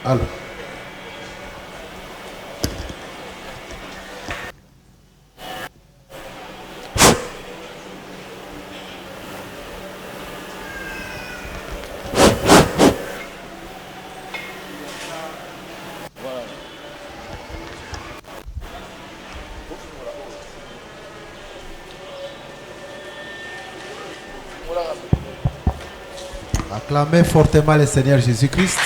Alors. Acclamez fortement le Seigneur Jésus-Christ.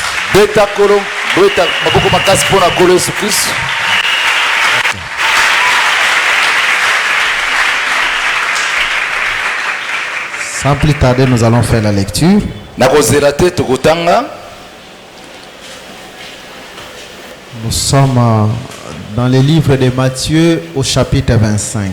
Sans plus tarder, nous allons faire la lecture. Nous sommes dans le livre de Matthieu au chapitre 25.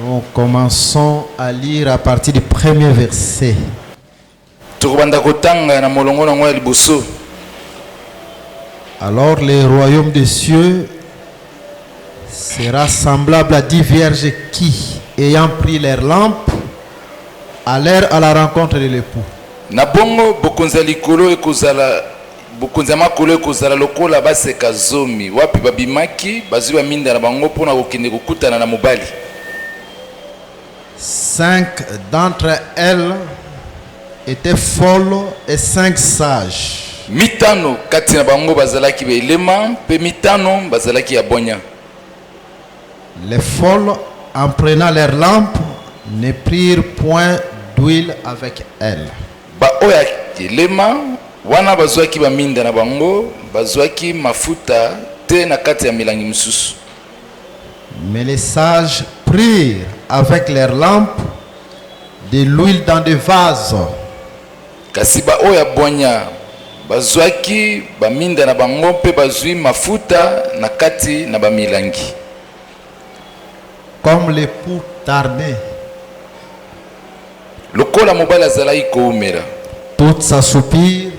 Nous commençons à lire à partir du premier verset. Alors le royaume des cieux sera semblable à 10 vierges qui, ayant pris leurs lampes, allèrent à la rencontre de l'époux. Cinq d'entre elles étaient folles et 5 sages. Mitano kati na bango bazalaki belema pe mitano bazalaki ya bonya. Les folles, en prenant leurs lampes, ne prirent point d'huile avec elles. Ba oya kelema wana bazwaki ba minda na bango bazwaki mafuta te na kati ya milangi misusu. Mais les sages prirent avec leurs lampes de l'huile dans des vases. Kasi ba oya bonya bazwaki ba minda na bango pe bazwi mafuta na kati na ba milangi. Comme l'époux tardait, lokola mobali azalaki koumela, toutes s'assoupirent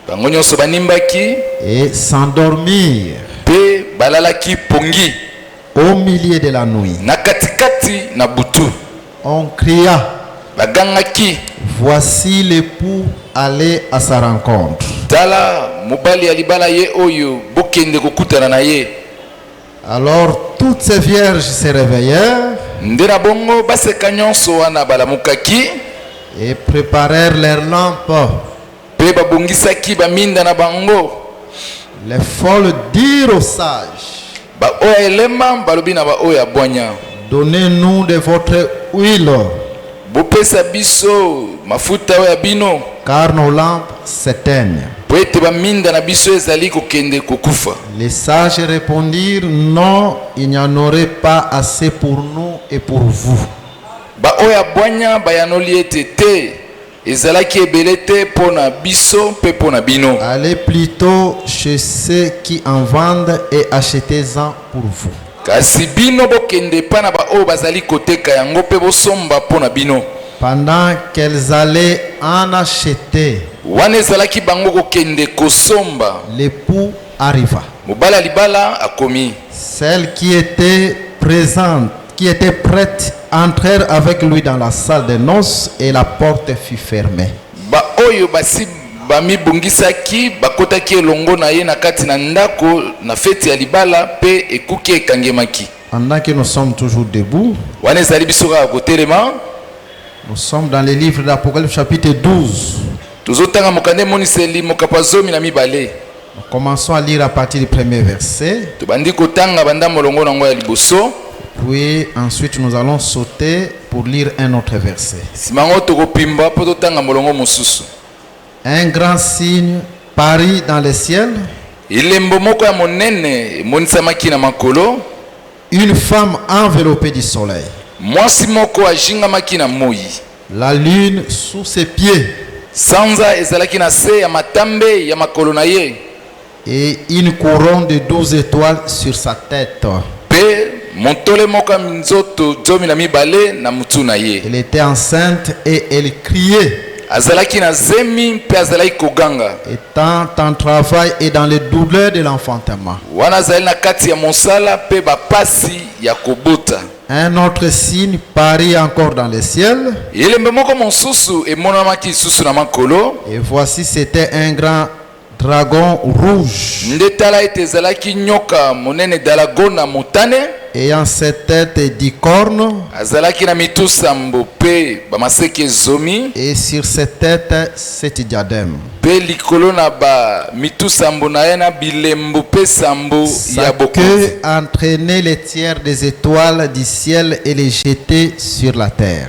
bango nyonso banimbaki et s'endormirent pe balalaki pongi au milieu de la nuit. Na katikati na butu On cria, bagangaki, voici l'époux allait à sa rencontre. tala mobali alibala ye oyo bokende kokutana na ye. Alors toutes ces vierges se réveillèrent Ndera bongo baseka nyonso wana balamukaki et préparèrent leurs lampes. pe babongisaki baminda na bango. Les folles dirent aux sages, Ba oya elema balobi na ba oya bonya, donnez-nous de votre huile, bopesa biso mafuta oya bino car nos lampes s'éteignent. po ete baminda na biso ezali kokende kokufa. Les sages répondirent, non, il n'y en aurait pas assez pour nous et pour vous. Ba oya bonya bayanoli ete te ezalaki ebele te pona biso pe pona bino. Allez plutôt chez ceux qui en vendent et achetez-en pour vous. Kasi bino bokende pa na ba oyo bazali koteka yango pe bosomba pona bino. Pendant qu'elles allaient en acheter, Wana ezalaki bango kokende kosomba, l'époux arriva. mobala libala akomi. Celles qui étaient présentes, qui étaient prêtes, entrèrent avec lui dans la salle de noces et la porte fut fermée. Ba oyo basi bami bungisaki bakotaki elongo na ye na kati na ndako na feti ya libala pe ekuki ekangemaki. Pendant que nous sommes toujours debout, Wana ezali biso kaka kotelema. nous sommes dans le livre d'Apocalypse chapitre 12. Tozotanga mokande moniseli mokapa zomi na mibale. Nous commençons à lire à partir du premier verset. Tobandi kotanga banda molongo nango ya liboso. Puis ensuite nous allons sauter pour lire un autre verset. Simango tokopimba po totanga molongo mosusu. Un grand signe parut dans le ciel. Ilembo moko ya monene emonisamaki na makolo. Une femme enveloppée du soleil. Mwasi moko ajingamaki na moi. La lune sous ses pieds. Sanza ezalaki na se ya matambe ya makolo na ye. Et une couronne de 12 étoiles sur sa tête. Pe montole moko ya minzoto zomi na mibale na mutu na ye. Elle était enceinte et elle criait. Azalaki na zemi pe azalaki koganga. Étant en travail et dans les douleurs de l'enfantement. Wana azali na kati ya mosala pe bapasi ya kobota. Un autre signe parit encore dans le ciel. Et voici, c'était un grand dragon rouge, ayant 7 têtes 10 cornes, et sur ses têtes 7 diadèmes. Sa queue entraînait les tiers des étoiles du ciel et les jetait sur la terre.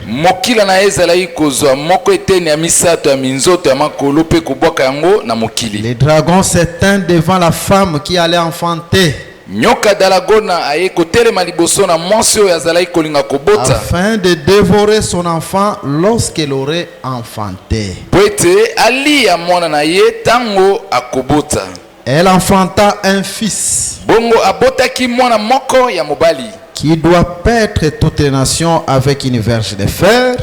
Les dragons s'éteignent devant la femme qui allait enfanter, afin de dévorer son enfant lorsqu'elle aurait enfanté. Elle enfanta un fils qui doit paître toutes les nations avec une verge de fer.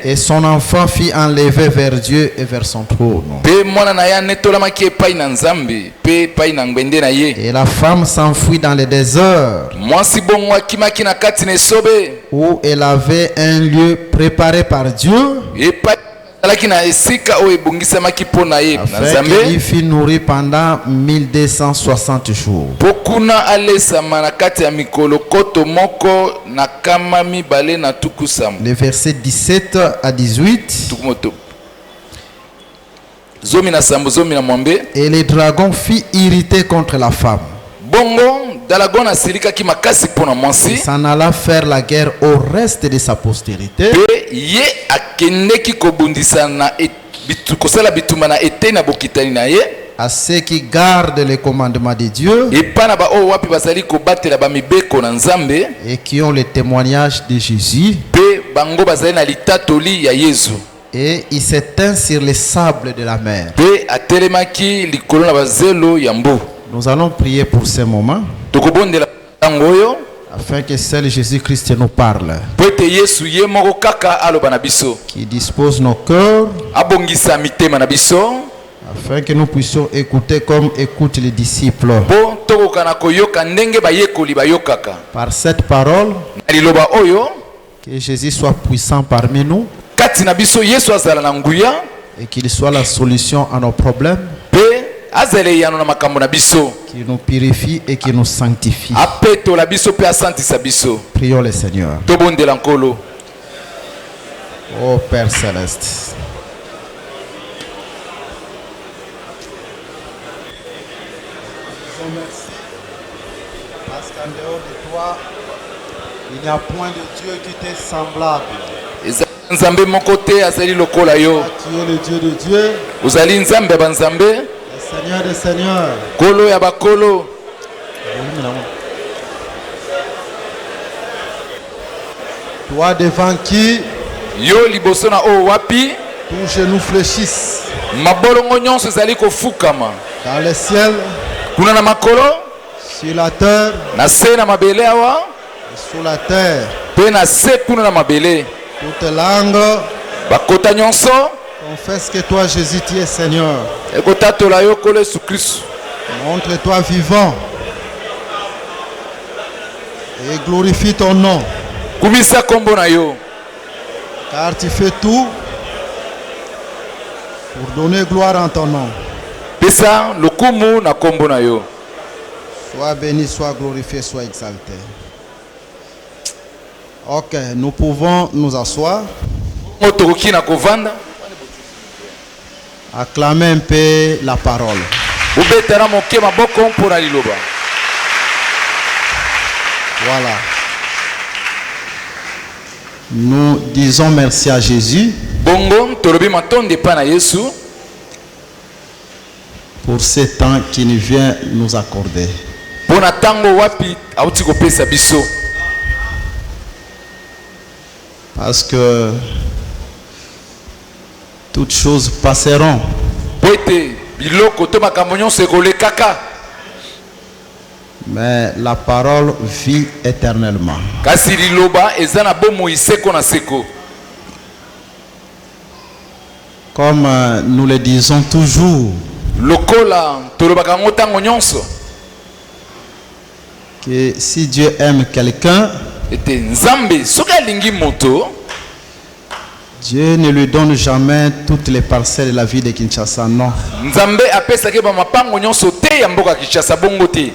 Et son enfant fit enlever vers Dieu et vers son trône. Et la femme s'enfuit dans le désert, où elle avait un lieu préparé par Dieu, afin qu'il fût nourri pendant 1260 jours. Les versets 17 à 18. Et les dragons fit irriter contre la femme. Il s'en alla faire la guerre au reste de sa postérité, à ceux qui gardent les commandements de Dieu et qui ont le témoignage de Jésus. Et il s'éteint sur les sables de la mer. Nous allons prier pour ce moment, afin que seul Jésus-Christ nous parle, qui dispose nos cœurs, afin que nous puissions écouter comme écoutent les disciples. Par cette parole, que Jésus soit puissant parmi nous, et qu'il soit la solution à nos problèmes, qui nous purifie et qui nous sanctifie. Prions le Seigneur. Ô Père Céleste, parce qu'en dehors de toi, il n'y a point de Dieu qui t'est semblable. Tu es le Dieu de Dieu, le Seigneur des Seigneurs. Toi devant qui tous genoux fléchissent, dans le ciel, sur la terre et sous la terre. Toute langue confesse que toi, Jésus, tu es Seigneur. Montre-toi vivant et glorifie ton nom, car tu fais tout pour donner gloire en ton nom. Sois béni, sois glorifié, sois exalté. Ok, nous pouvons nous asseoir. Acclamer un peu la parole. Voilà. Nous disons merci à Jésus pour ce temps qu'il vient nous accorder. Parce que toutes choses passeront, mais la parole vit éternellement. Comme nous le disons toujours, lokola tolobaka ngo ntango nyonso que si Dieu aime quelqu'un, ete nzambe soki alingi moto Dieu ne lui donne jamais toutes les parcelles de la vie de Kinshasa, non. nzambe apesaki bamapango nyonso te ya mboka Kinshasa bongo te.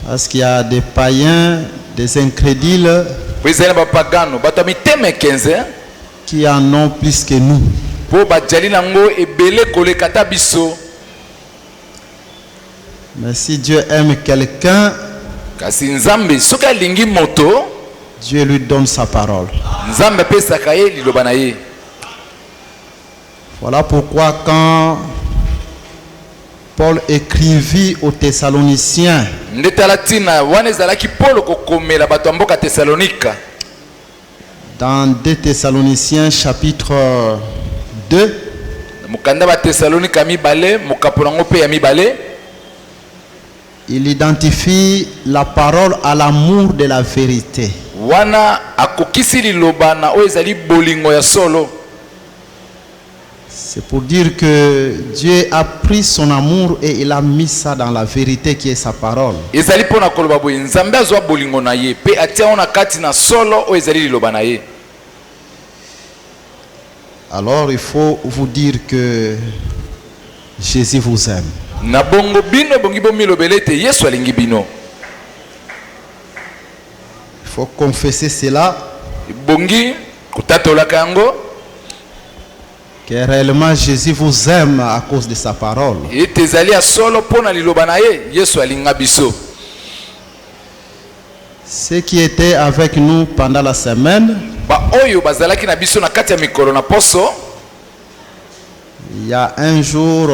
Parce qu'il y a des païens, des incrédules ezali na bapagano bato ya mitema 15 qui en ont plus que nous. mpo bajali nango ebele koleka ta biso. Mais si Dieu aime quelqu'un, kasi nzambe soki alingi moto Dieu lui donne sa parole. nzambe apesaka ye liloba na ye. Voilà pourquoi quand Paul écrivit aux Thessaloniciens, nde tala ntina wana ezalaki polo kokomela bato ya mboka Thessalonika dans 2 Thessaloniciens chapitre 2, mokanda ba Thessalonika mibale mokapo nango mpe ya mibale, il identifie la parole à l'amour de la vérité. wana akokisi liloba na oyo ezali bolingo ya solo. C'est pour dire que Dieu a pris son amour et il a mis ça dans la vérité qui est sa parole. ezali mpona koloba boye nzambe azwa bolingo na ye mpe atia ngo na kati na solo oyo ezali liloba na ye. Alors il faut vous dire que Jésus vous aime. na bongo bino ebongi bomilobela ete yesu alingi bino. Il faut confesser cela, ebongi kotatolaka yango que réellement Jésus vous aime à cause de sa parole. ete ezali ya solo mpona liloba na ye yesu alinga biso. Ceux qui étaient avec nous pendant la semaine, baoyo bazalaki na biso na kati ya mikolo na poso, il y a un jour,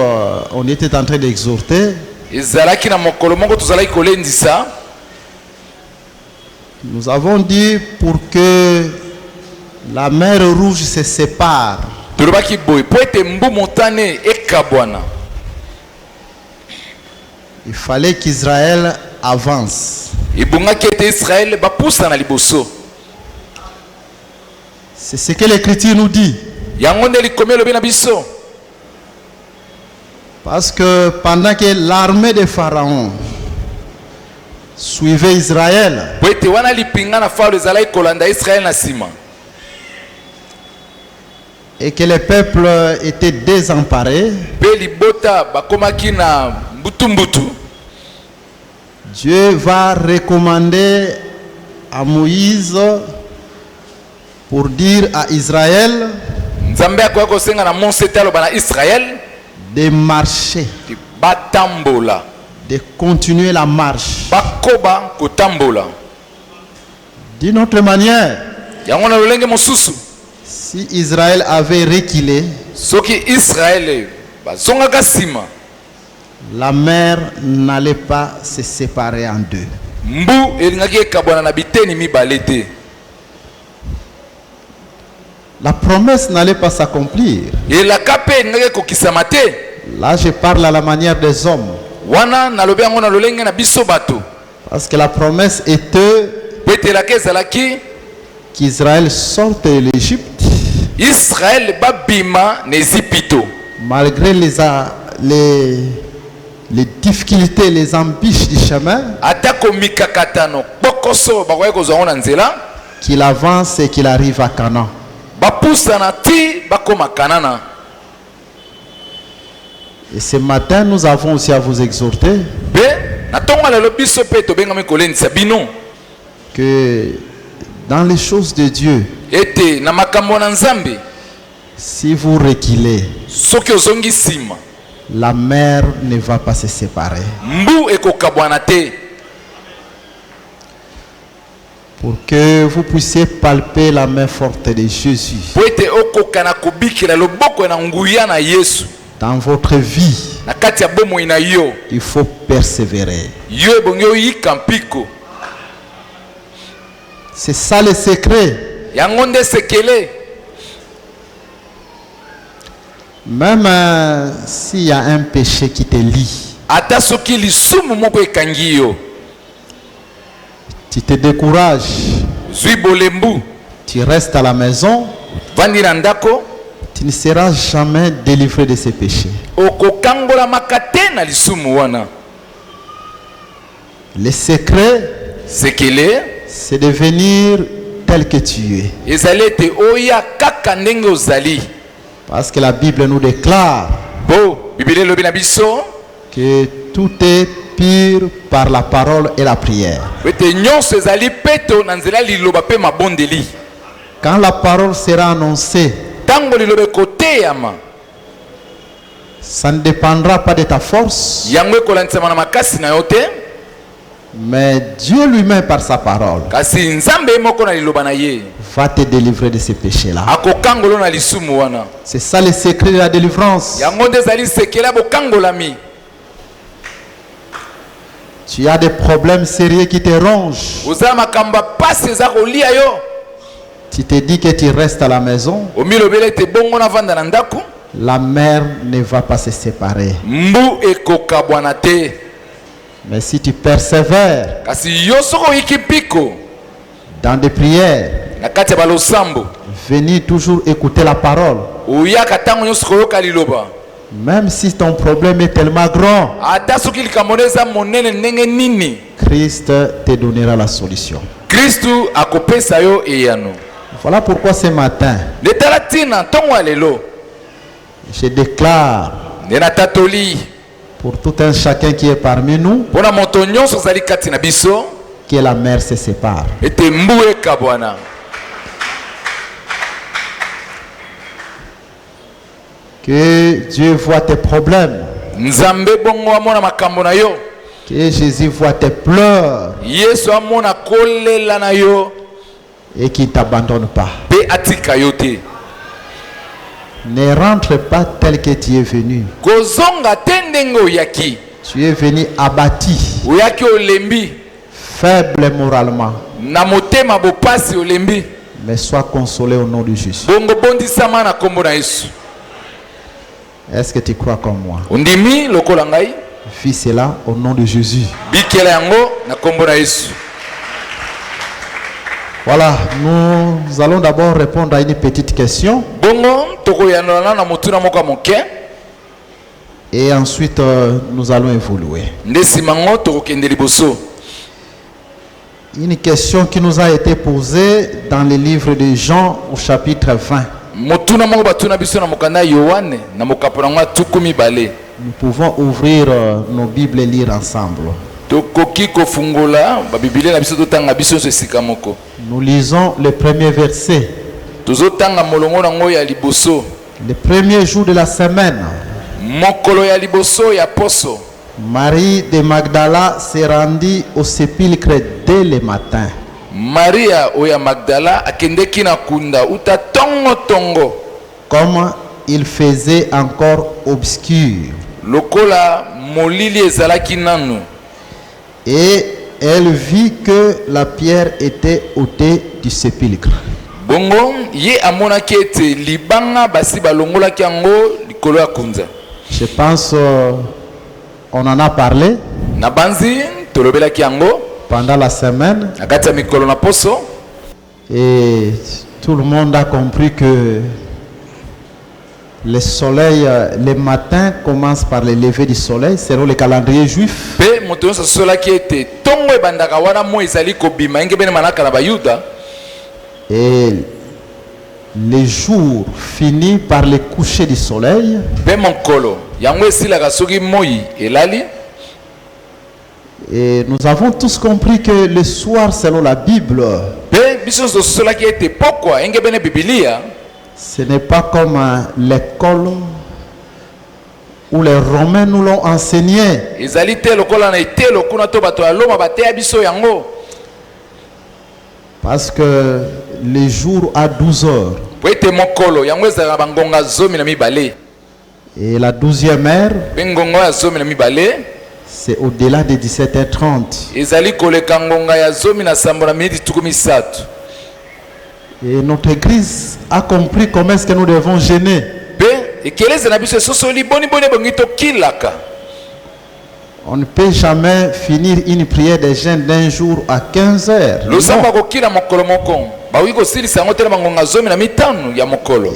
on était en train d'exhorter. ezalaki na mokolo moko tozalaki kolendisa. Nous avons dit pour que la mer Rouge se sépare, tolobaki boye mpo ete mbu motane ekabwana, il fallait qu'Israël avance. ebongaki ete israele bapusa na liboso. C'est ce que l'Écriture nous dit. yango nde likomi elobi na biso. Parce que pendant que l'armée de Pharaon suivait Israël, po ete wana lipinga na faro ezalaki kolanda israele na nsima, et que le peuple était désemparé, mpe libota bakomaki na mbutumbutu, Dieu va recommander à Moïse pour dire à Israël nzambe akoki kosenga na mose te aloba na israele de marcher, batambola, de continuer la marche. bakoba kotambola. D'une autre manière, yango na lolenge mosusu si Israël avait reculé, soki israele bazongaka nsima, la mer n'allait pas se séparer en deux. mbu elingaki ekabwana na biteni mibale te. La promesse n'allait pas s'accomplir. elaka mpe elingaki ekokisama te. Là, je parle à la manière des hommes. wana nalobi yango na lolenge na biso bato, Parce que la promesse était po ete elaka ezalaki qu'Israël sorte de l'Égypte israele babima na ezipito, malgré les difficultés, les embûches du chemin, atako mikakatano bokoso bakoki kozwa yango na nzela, qu'il avance et qu'il arrive à Canaan. bapusana ti bakoma kanana. Et ce matin, nous avons aussi à vous exhorter Be na ntongo lelo biso mpe tobengami kolendisa bino que dans les choses de Dieu, ete na makambo na nzambe si vous reculez, soki ozongi nsima, la mer ne va pas se séparer. mbu ekokabwana te, Pour que vous puissiez palper la main forte de Jésus po ete okoka na kobikela loboko na nguya na yesu dans votre vie, na kati ya bomoi na yo. il faut persévérer. Yo ebongi oyika mpiko, C'est ça le secret. yango nde sekele. Même s'il y a un péché qui te lie, ata soki lisumu moko ekangi yo, tu te décourages, zwi bolembu, tu restes à la maison, vandi na ndako, tu ne seras jamais délivré de ces péchés. okokangola makate na lisumu wana. Le secret, sekele c'est de venir tel que tu es. ezali ete oya kaka ndenge ozali. Parce que la Bible nous déclare Bo Bible elobi na biso que tout est pur par la parole et la prière. ete nyonso ezali peto na nzela liloba pe mabondeli. Quand la parole sera annoncée, Tango liloba ekoteyama, ça ne dépendra pas de ta force, yango ekolanisama na makasi na yo te, mais Dieu lui-même par sa parole kasi nzambe ye moko na liloba na ye va te délivrer de ces péchés-là. akokangolo na lisumu wana. C'est ça le secret de la délivrance. Yango nde ezali sekela bokangolami. Tu as des problèmes sérieux qui te rongent. Ozala makamba pasi eza kolia yo. Tu te dis que tu restes à la maison. Omilobele ete bongo na vanda na ndako. La mère ne va pas se séparer. Mbu ekokabwana te. Mais si tu persévères Kasi yo soko oyiki mpiko dans des prières, na kati ya balosambo, venir toujours écouter la parole, oyaka ntango nyonso koyoka liloba, même si ton problème est tellement grand, ata soki likambo eza monene ndenge nini, Christ te donnera la solution. Kristu akopesa yo eyano. Voilà pourquoi ce matin, Letala tina ntongo ya lelo je déclare nde na tatoli pour tout un chacun qui est parmi nous mpona moto nyonso ozali kati na biso que la mère se sépare. ete mbu ekabwana. Que Dieu voit tes problèmes, Nzambe bongo amona makambo na yo, que Jésus voit tes pleurs Yesu amona kolela na yo et qu'il ne t'abandonne pas. pe atika yo te. Ne rentre pas tel que tu es venu. Kozonga te ndenge oyaki. Tu es venu abattu, Oyaki olembi faible moralement, na motema bopasi olembi, mais sois consolé au nom de Jésus. bongo bondisama na kombo na Yesu. Est-ce que tu crois comme moi? Ondimi lokola ngai, Vis cela au nom de Jésus. bikela yango na kombo na Yesu. Voilà, nous allons d'abord répondre à une petite question Bongo tokoyanana na motuna moko ya moke, et ensuite nous allons évoluer. nde nsima ngo tokokende liboso. Une question qui nous a été posée dans le livre de Jean au chapitre 20. Motuna moko batuna biso na mokanda ya Yohane na mokapo na ngo tuku mibale. Nous pouvons ouvrir nos Bibles et lire ensemble. Tokoki kofungola babibile na biso totanga biso nyonso esika moko. Nous lisons le premier verset. Tozotanga molongo nango ya liboso. Le premier jour de la semaine, Mokolo ya liboso ya poso, Marie de Magdala se rendit au sépulcre dès le matin. Maria oya Magdala akendeki na kunda uta tongo tongo, Comme il faisait encore obscur. lokola molili ezalaki nanu. Et elle vit que la pierre était ôtée du sépulcre. Bongo ye amonaki ete libanga basi balongolaki yango likolo ya kunza. Je pense on en a parlé Na banzi tolobelaki yango pendant la semaine na kati ya mikolo na poso, et tout le monde a compris que le soleil, le matin commence par le lever du soleil selon le calendrier juif. pe moto nyonso asolaki ete ntongo ebandaka wana mo ezali kobima enge bene manaka na bayuda, Et le jour finit par le coucher du soleil. pe mokolo yango esilaka soki moi elali. Et nous avons tous compris que le soir, selon la Bible, Pe biso nyonso tosolaki ete pokwa enge bene bibilia ce n'est pas comme l'école où les Romains nous l'ont enseigné. ezali te lokola na etelo kuna to bato ya Loma bateya biso yango. Parce que le jour à 12 heures Po ete mokolo yango ezalaka bangonga zomi na mibale, et la 12e heure, pe ngonga ya zomi na mibale c'est au-delà de 17h30. ezali koleka ngonga ya zomi na sambo na miniti tuku misato. Et notre église a compris comment est-ce que nous devons gêner. Pe ekeleze na biso esosoli boni boni bongi tokilaka. On ne peut jamais finir une prière de jeûne d'un jour à 15 heures. Losamba kokila mokolo moko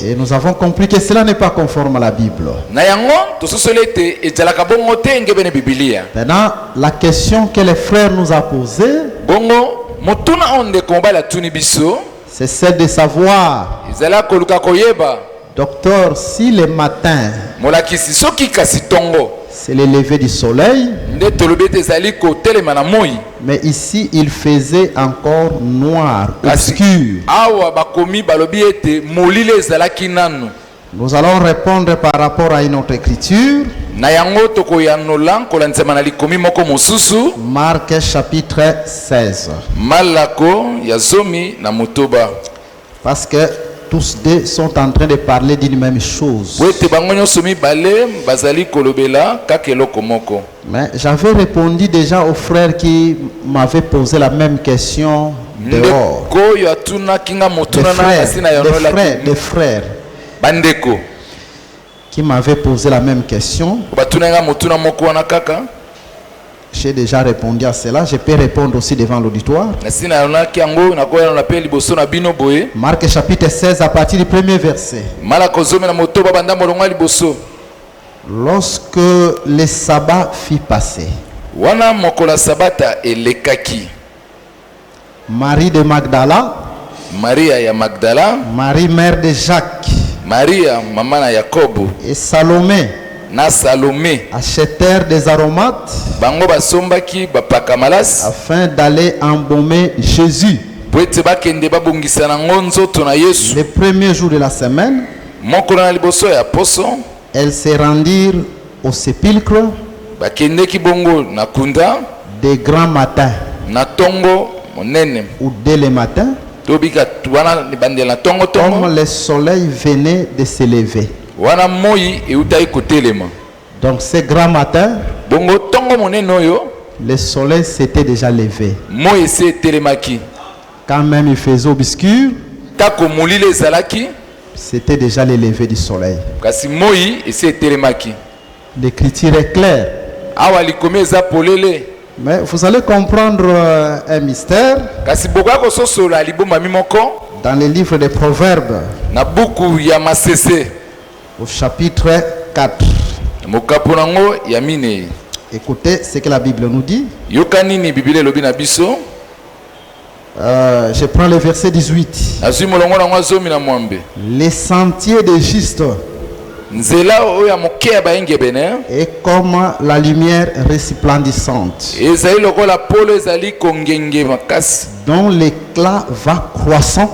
Et nous avons compris que cela n'est pas conforme à la Bible. Maintenant, la question que les frères nous ont posée, c'est celle de savoir, docteur, si le matin c'est le lever du soleil, mais ici il faisait encore noir, obscur. Nous allons répondre par rapport à une autre écriture. Marc chapitre 16. Parce que tous deux sont en train de parler d'une même chose. Mais j'avais répondu déjà aux frères qui m'avaient posé la même question dehors. Des frères qui m'avaient posé la même question. J'ai déjà répondu à cela. Je peux répondre aussi devant l'auditoire. Marc chapitre 16 à partir du premier verset. Lorsque le sabbat fut passé, Marie de Magdala, Marie mère de Jacques, et Salomé achetèrent des aromates afin d'aller embaumer Jésus. Le premier jour de la semaine, elles se rendirent au sépulcre de grand matin ou dès le matin, comme le soleil venait de se lever. Donc ce grand matin, le soleil s'était déjà levé. Quand même il faisait obscur, c'était déjà le lever du soleil. L'écriture est claire. Mais vous allez comprendre un mystère. Dans le livre des Proverbes, au chapitre 4. Écoutez ce que la Bible nous dit. Je prends le verset 18. Les sentiers des justes est comme la lumière resplendissante, dont l'éclat va croissant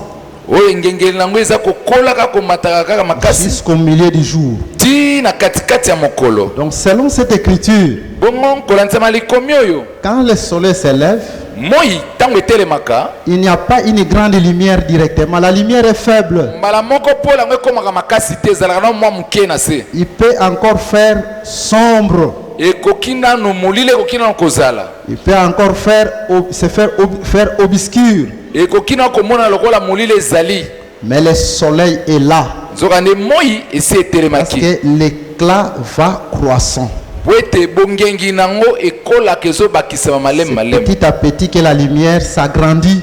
jusqu'au milieu du jour. Donc selon cette écriture, quand le soleil s'élève, il n'y a pas une grande lumière directement. La lumière est faible. Il peut encore faire sombre. Il peut encore faire obscur. Mais le soleil est là. Parce que l'éclat va croissant. C'est petit à petit que la lumière s'agrandit.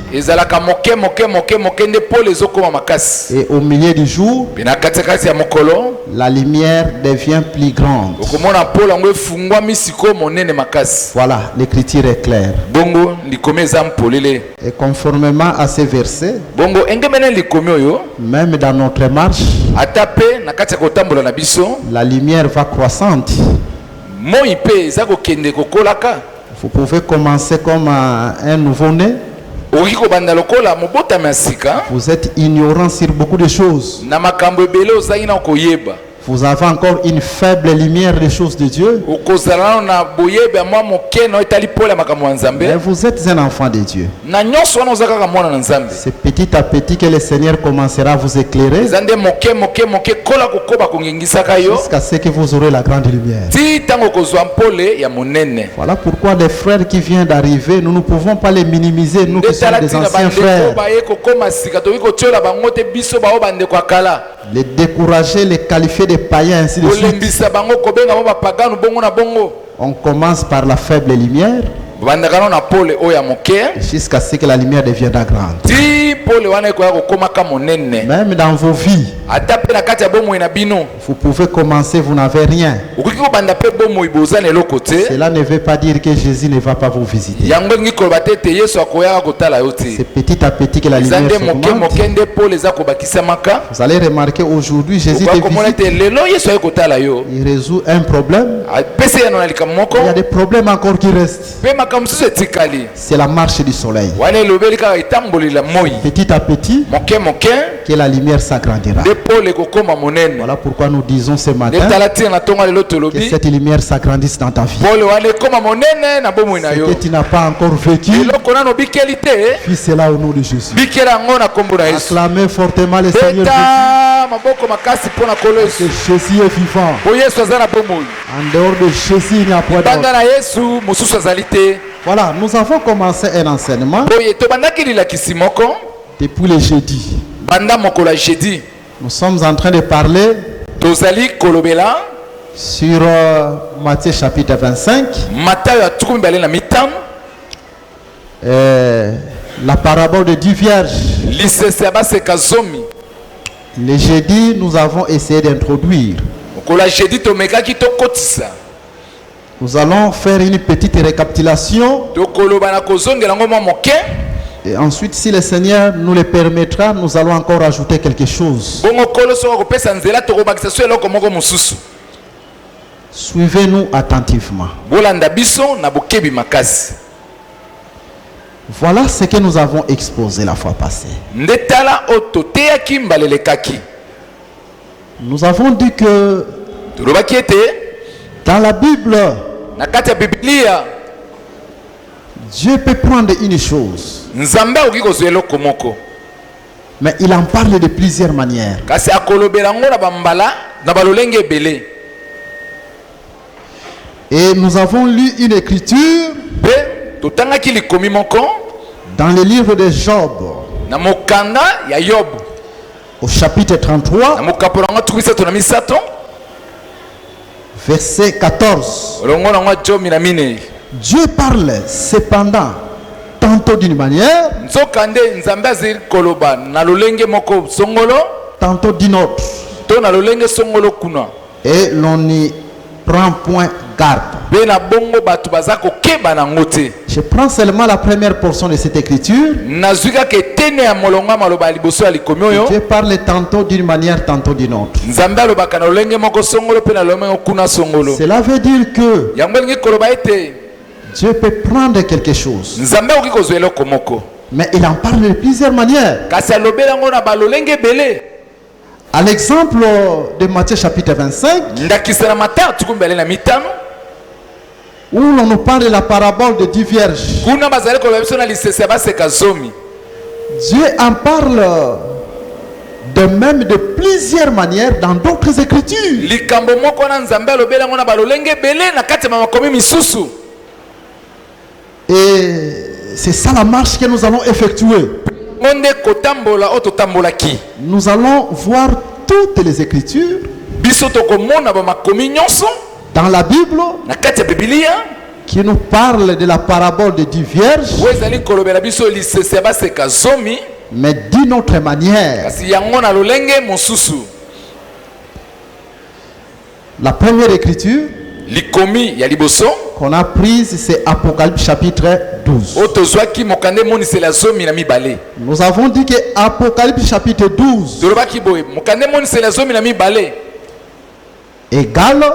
Et au milieu du jour, la lumière devient plus grande. Voilà, l'écriture est claire. Et conformément à ces versets, même dans notre marche, la lumière va croissante. Vous pouvez commencer comme un nouveau-né. Vous êtes ignorant sur beaucoup de choses. Vous avez encore une faible lumière des choses de Dieu. Mais vous êtes un enfant de Dieu. C'est petit à petit que le Seigneur commencera à vous éclairer jusqu'à ce que vous aurez la grande lumière. Voilà pourquoi les frères qui viennent d'arriver, nous ne pouvons pas les minimiser, nous qui sommes des anciens frères. Les décourager, les qualifier de païens, ainsi de suite. On commence par la faible lumière. bandaka na pole oya moke jusqu'à ce que la lumière deviendra grande. ti pole wana ekoya kokomaka monene. Même dans vos vies, ata pe na kati ya bomoi na bino vous pouvez commencer, vous n'avez rien. okoki kobanda pe bomoi boza na eloko te. Cela ne veut pas dire que Jésus ne va pas vous visiter. yango elingi koloba te ete yesu akoyaka kotala yo te. C'est petit à petit que la eza lumière nde moke s'augmente. moke nde pole eza kobakisamaka. Vous allez remarquer aujourd'hui, Jésus te okomona visite. ete lelo yesu aye kotala yo Il résout un problème. apesi yano na likambo moko Il y a des problèmes encore qui restent. mpe makambo mosusu etikali C'est la marche du soleil. wana elobeli kaka etambolela moi Petit à petit, moke moke que la lumière s'agrandira. nde pole ekokoma monene. Voilà pourquoi nous disons ce nde matin tala ntina na ntongo lelo que tolobi cette lumière s'agrandisse dans ta vie. pole wana ekoma monene na bomoi na Ce yo. que tu n'as pas encore vécu, eloko nano bikeli te fais cela au nom de Jésus. bikela yango na nkombo na yesu. Acclamez fortement le Seigneur Jésus. beta maboko makasi mpo na kolo Que yesu Jésus est vivant. po yesu aza na bomoi. En dehors de Jésus, il n'y a point d'autre. banda na yesu mosusu azali te. Voilà, nous avons commencé un enseignement boye tobandaki lilakisi moko depuis le jeudi. banda mokolo ya jeudi Nous sommes en train de parler tozali kolobela sur Matthieu chapitre 25, matayo ya 25 la parabole de 10 vierges. lisese ya baseka zomi. Le jeudi, nous avons essayé d'introduire. mokolo ya jeudi tomekaki tokotisa Nous allons faire une petite récapitulation. tokoloba na kozongela yango mwa moke. Et ensuite, si le Seigneur nous le permettra, nous allons encore ajouter quelque chose. bongo kolo soki akopesa nzela tokobakisa so eloko moko mosusu. Suivez-nous attentivement. bolanda biso na bokebi makasi. Voilà ce que nous avons exposé la fois passée. nde tala oyo toteyaki mbalelekaki. Nous avons dit que tolobaki ete dans la Bible, na kati ya bibilia Dieu peut prendre une chose, nzambe akoki kozwa eloko moko mais il en parle de plusieurs manières. kasi akolobela yango na bambala na balolenge ebele. Et nous avons lu une écriture mpe totangaki likomi moko dans le livre de Job, na mokanda ya yobu au chapitre na 33, mokapo nango tuku misato na misato verset 14. olongo nango jomi na minei. Dieu parle cependant tantôt d'une manière, nzoka nde nzambe azali koloba na lolenge moko songolo tantôt d'une autre. to na lolenge songolo kuna. Et l'on n'y prend point garde. mpe na bongo bato baza kokeba nango te. Je prends seulement la première portion de cette écriture. nazwi kaka etene ya molongo ya maloba ya liboso ya likomi oyo. Dieu parle tantôt d'une manière, tantôt d'une autre. nzambe alobaka na lolenge moko songolo mpe na lolenge kuna songolo. Cela veut dire que yango elingi koloba ete Dieu peut prendre quelque chose, nzambe akoki kozwa eloko moko mais il en parle de plusieurs manières. kasi alobeli yango na balolenge ebele. À l'exemple de Matthieu chapitre 25, ndakisa na matayo tuku mbele na mitano où l'on nous parle de la parabole de 10 vierges. kuna bazali koloba biso na lisese ya baseka zomi. Dieu en parle de même de plusieurs manières dans d'autres écritures. likambo moko na nzambe alobeli yango na balolenge ebele na kati ya makomi misusu. Et c'est ça la marche que nous allons effectuer. ngo nde kotambola oyo totambolaki. Nous allons voir toutes les écritures biso tokomona bamakomi nyonso dans la Bible na kati ya bibilia qui nous parlent de la parabole de 10 vierges, oyo ezali kolobela biso lisese ya baseka zomi mais d'une autre manière. kasi yango na lolenge mosusu. La première écriture likomi ya liboso qu'on a prise, c'est Apocalypse chapitre 12. oyo tozwaki mokanda emoniseli ya zomi na mibale. Nous avons dit que Apocalypse chapitre 12 tolobaki boye mokanda emoniseli ya zomi na mibale égale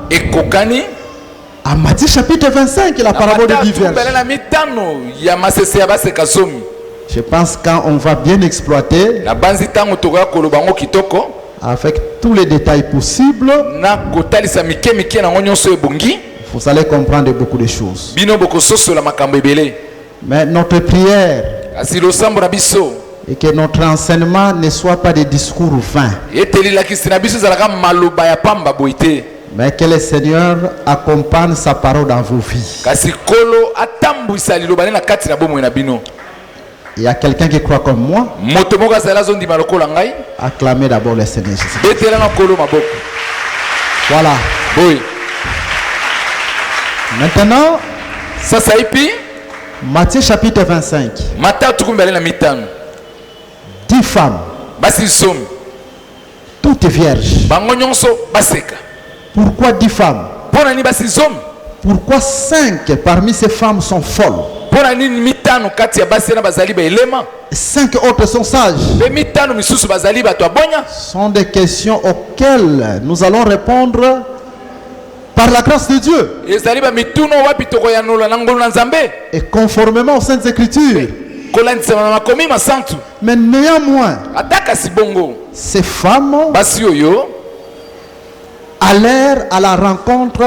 ekokani à Matthieu chapitre 25, la parabole de 10 mbele vierges. na mitano ya masese ya baseka zomi. Je pense quand on va bien exploiter na banzi ntango tokoya koloba yango kitoko avec tous les détails possibles, na kotalisa mike mike nango nyonso ebongi vous allez comprendre beaucoup de choses. bino bokososola makambo ebele. Mais notre prière kasi losambo na biso est que notre enseignement ne soit pas des discours vains, ete lilakisi na biso ezalaka maloba ya pamba boye te, mais que le Seigneur accompagne sa parole dans vos vies. kasi kolo atambwisa liloba ne na kati na bomoi na bino. Il y a quelqu'un qui croit comme moi. moto moko azali azondima lokola ngai Acclamez d'abord le Seigneur Jésus. betelanga kolo maboko. Voilà. boye Maintenant, sasa ipi Matthieu chapitre 25. Mata tukumbele na mitano. 10 femmes. Basi zomi. Toutes vierges. Bango nyonso baseka. Pourquoi 10 femmes? Pona ni basi zomi. Pourquoi 5 parmi ces femmes sont folles? Pona ni mitano kati ya basi na bazali ba elema. 5 autres sont sages. Be mitano misusu bazali ba to abonya. Sont des questions auxquelles nous allons répondre par la grâce de Dieu. Ezali ba mituno wapi toko ya nola na ngolo na Nzambe. Et conformément aux Saintes Écritures. Kolandisa na makomi masantu. Mais néanmoins, Ataka si bongo. ces femmes Basi oyo allèrent à la rencontre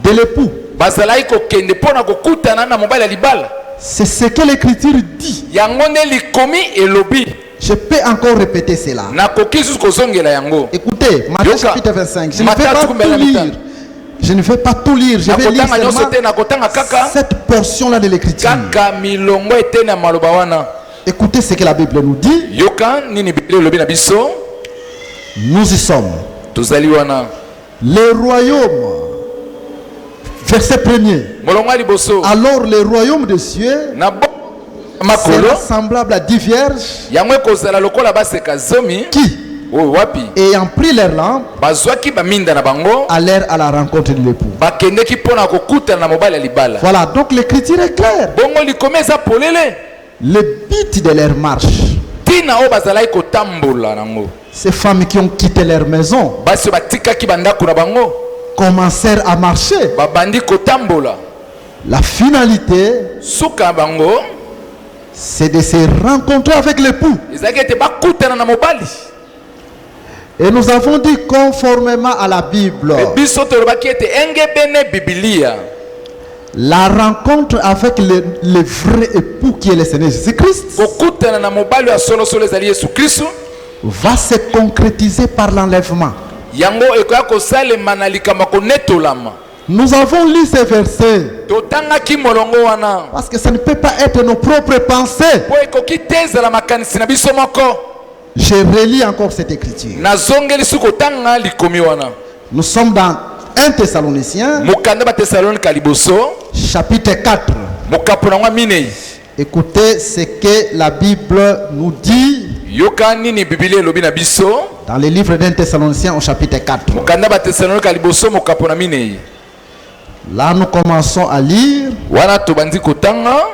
de l'époux. bazalai kokende pona kokutana na mobali ya libala. C'est ce que l'Écriture dit. Yango nde likomi elobi. Je peux encore répéter cela. Na koki susu kozongela yango. Écoutez, Matthieu Yoka. chapitre 25. Je ne vais Matthieu pas tukumbela tout lire. mitano. Je ne vais pas tout lire. Je Na vais lire kotanga nyonso seulement te na kotanga kaka. cette portion-là de l'Écriture. Kaka milongo ete na maloba wana. Écoutez ce que la Bible nous dit. Yoka nini Biblia elobi na biso. Nous y sommes. Tozali wana. Le royaume. Verset 1er. Molongo ya liboso. Alors le royaume des cieux Na bo makolo. sera semblable à 10 vierges Yango ekozala lokola baseka zomi. qui, Oyo wapi. ayant pris leurs lampes, Bazwaki baminda na bango. allèrent à la rencontre de l'époux. Bakendeki pona kokutana na mobali ya libala. Voilà, donc l'Écriture est claire. Bongo likomi eza polele. Le but de leur marche, Tina oyo bazalaki kotambola nango. ces femmes qui ont quitté leur maison, Basi batikaki bandako na bango. commencèrent à marcher. Babandi kotambola. La finalité, Suka bango. c'est de se rencontrer avec l'époux. Ezalaki ete bakutana na mobali. Et nous avons dit conformément à la Bible, Biso tolobaki ete engebene Biblia. la rencontre avec le vrai époux qui est le Seigneur Jésus-Christ Kokutana na mobali ya solo solo ezali Yesu Kristo. va se concrétiser par l'enlèvement. Yango ekoya kosalema na likambo konetolama. Nous avons lu ces versets Totangaki molongo wana. parce que ça ne peut pas être nos propres pensées. Po ekoki te ezala makanisi na biso moko. Je relis encore cette écriture. Nazongeli su kotanga likomi wana. Nous sommes dans 1 Thessaloniciens, Mokanda ba Thessalonika liboso. chapitre 4. Mokapo na ngwa minei. Écoutez ce que la Bible nous dit Yoka nini Biblia elobi na biso. dans le livre d'un Thessaloniciens au chapitre 4. Mokanda ba Thessalonika liboso mokapo na minei. Là, nous commençons à lire Wana tobandi kotanga.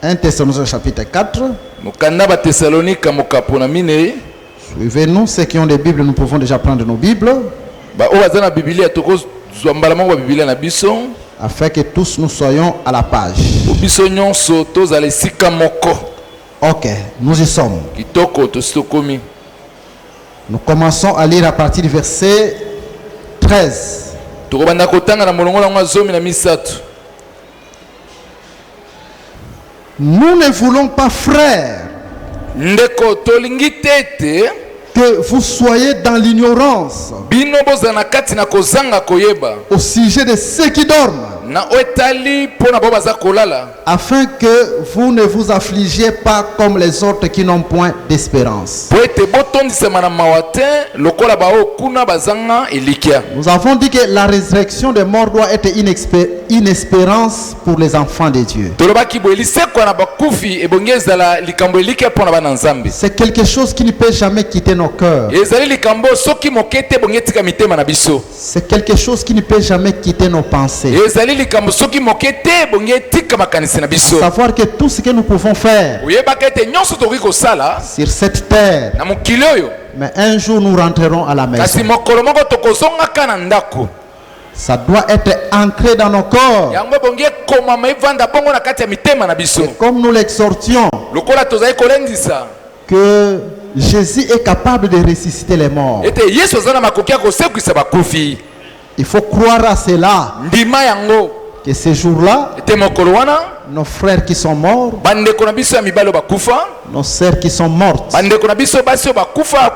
1 Thessaloniciens au chapitre 4. Mokanda ba Thessalonika mokapo na minei. Suivez-nous, ceux qui ont des Bibles, nous pouvons déjà prendre nos Bibles Ba o bazana Biblia toko zwambala moko Biblia na biso. afin que tous nous soyons à la page. Biso nyonso tozala esika moko. Ok, nous y sommes. Kitoko tositokomi. Nous commençons à lire à partir du verset 13. Tokobanda kotanga na molongo na ngwa zomi na misato. Nous ne voulons pas, frères, Ndeko tolingi tete que vous soyez dans l'ignorance bino bozala na kati na kozanga koyeba au sujet de ceux qui dorment, na etali pona bo baza kolala afin que vous ne vous affligiez pas comme les autres qui n'ont point d'espérance. po ete botondisama na mawa te lokola bao kuna bazanga elikia. Nous avons dit que la résurrection des morts doit être une espérance pour les enfants de Dieu. Tolobaki bo elisekwa na bakufi ebongi ezala likambo elikia pona bana nzambe. C'est quelque chose qui ne peut jamais quitter nos cœurs. Ezali likambo soki moke te bongi etika mitema na biso. C'est quelque chose qui ne peut jamais quitter nos pensées. Ezali likambo soki moke te bongi etika makanisi na biso. Savoir que tout ce que nous pouvons faire Oyebaka ete nyonso tokoki kosala sur cette terre, na mokili oyo. mais un jour nous rentrerons à la Kasi maison. mokolo moko tokozongaka na ndako. Ça doit être ancré dans nos corps. Yango bongi ekomama evanda bongo na kati ya mitema na biso. Et comme nous l'exhortions, Lokola tozali kolendisa que Jésus est capable de ressusciter les morts. ete Yesu aza na makoki ya kosekwisa bakufi. Il faut croire à cela, Ndima yango que ce jour-là, ete mokolo wana nos frères qui sont morts, bandeko na biso ya mibali oyo bakufa, nos sœurs qui sont mortes, bandeko na biso basi oyo bakufa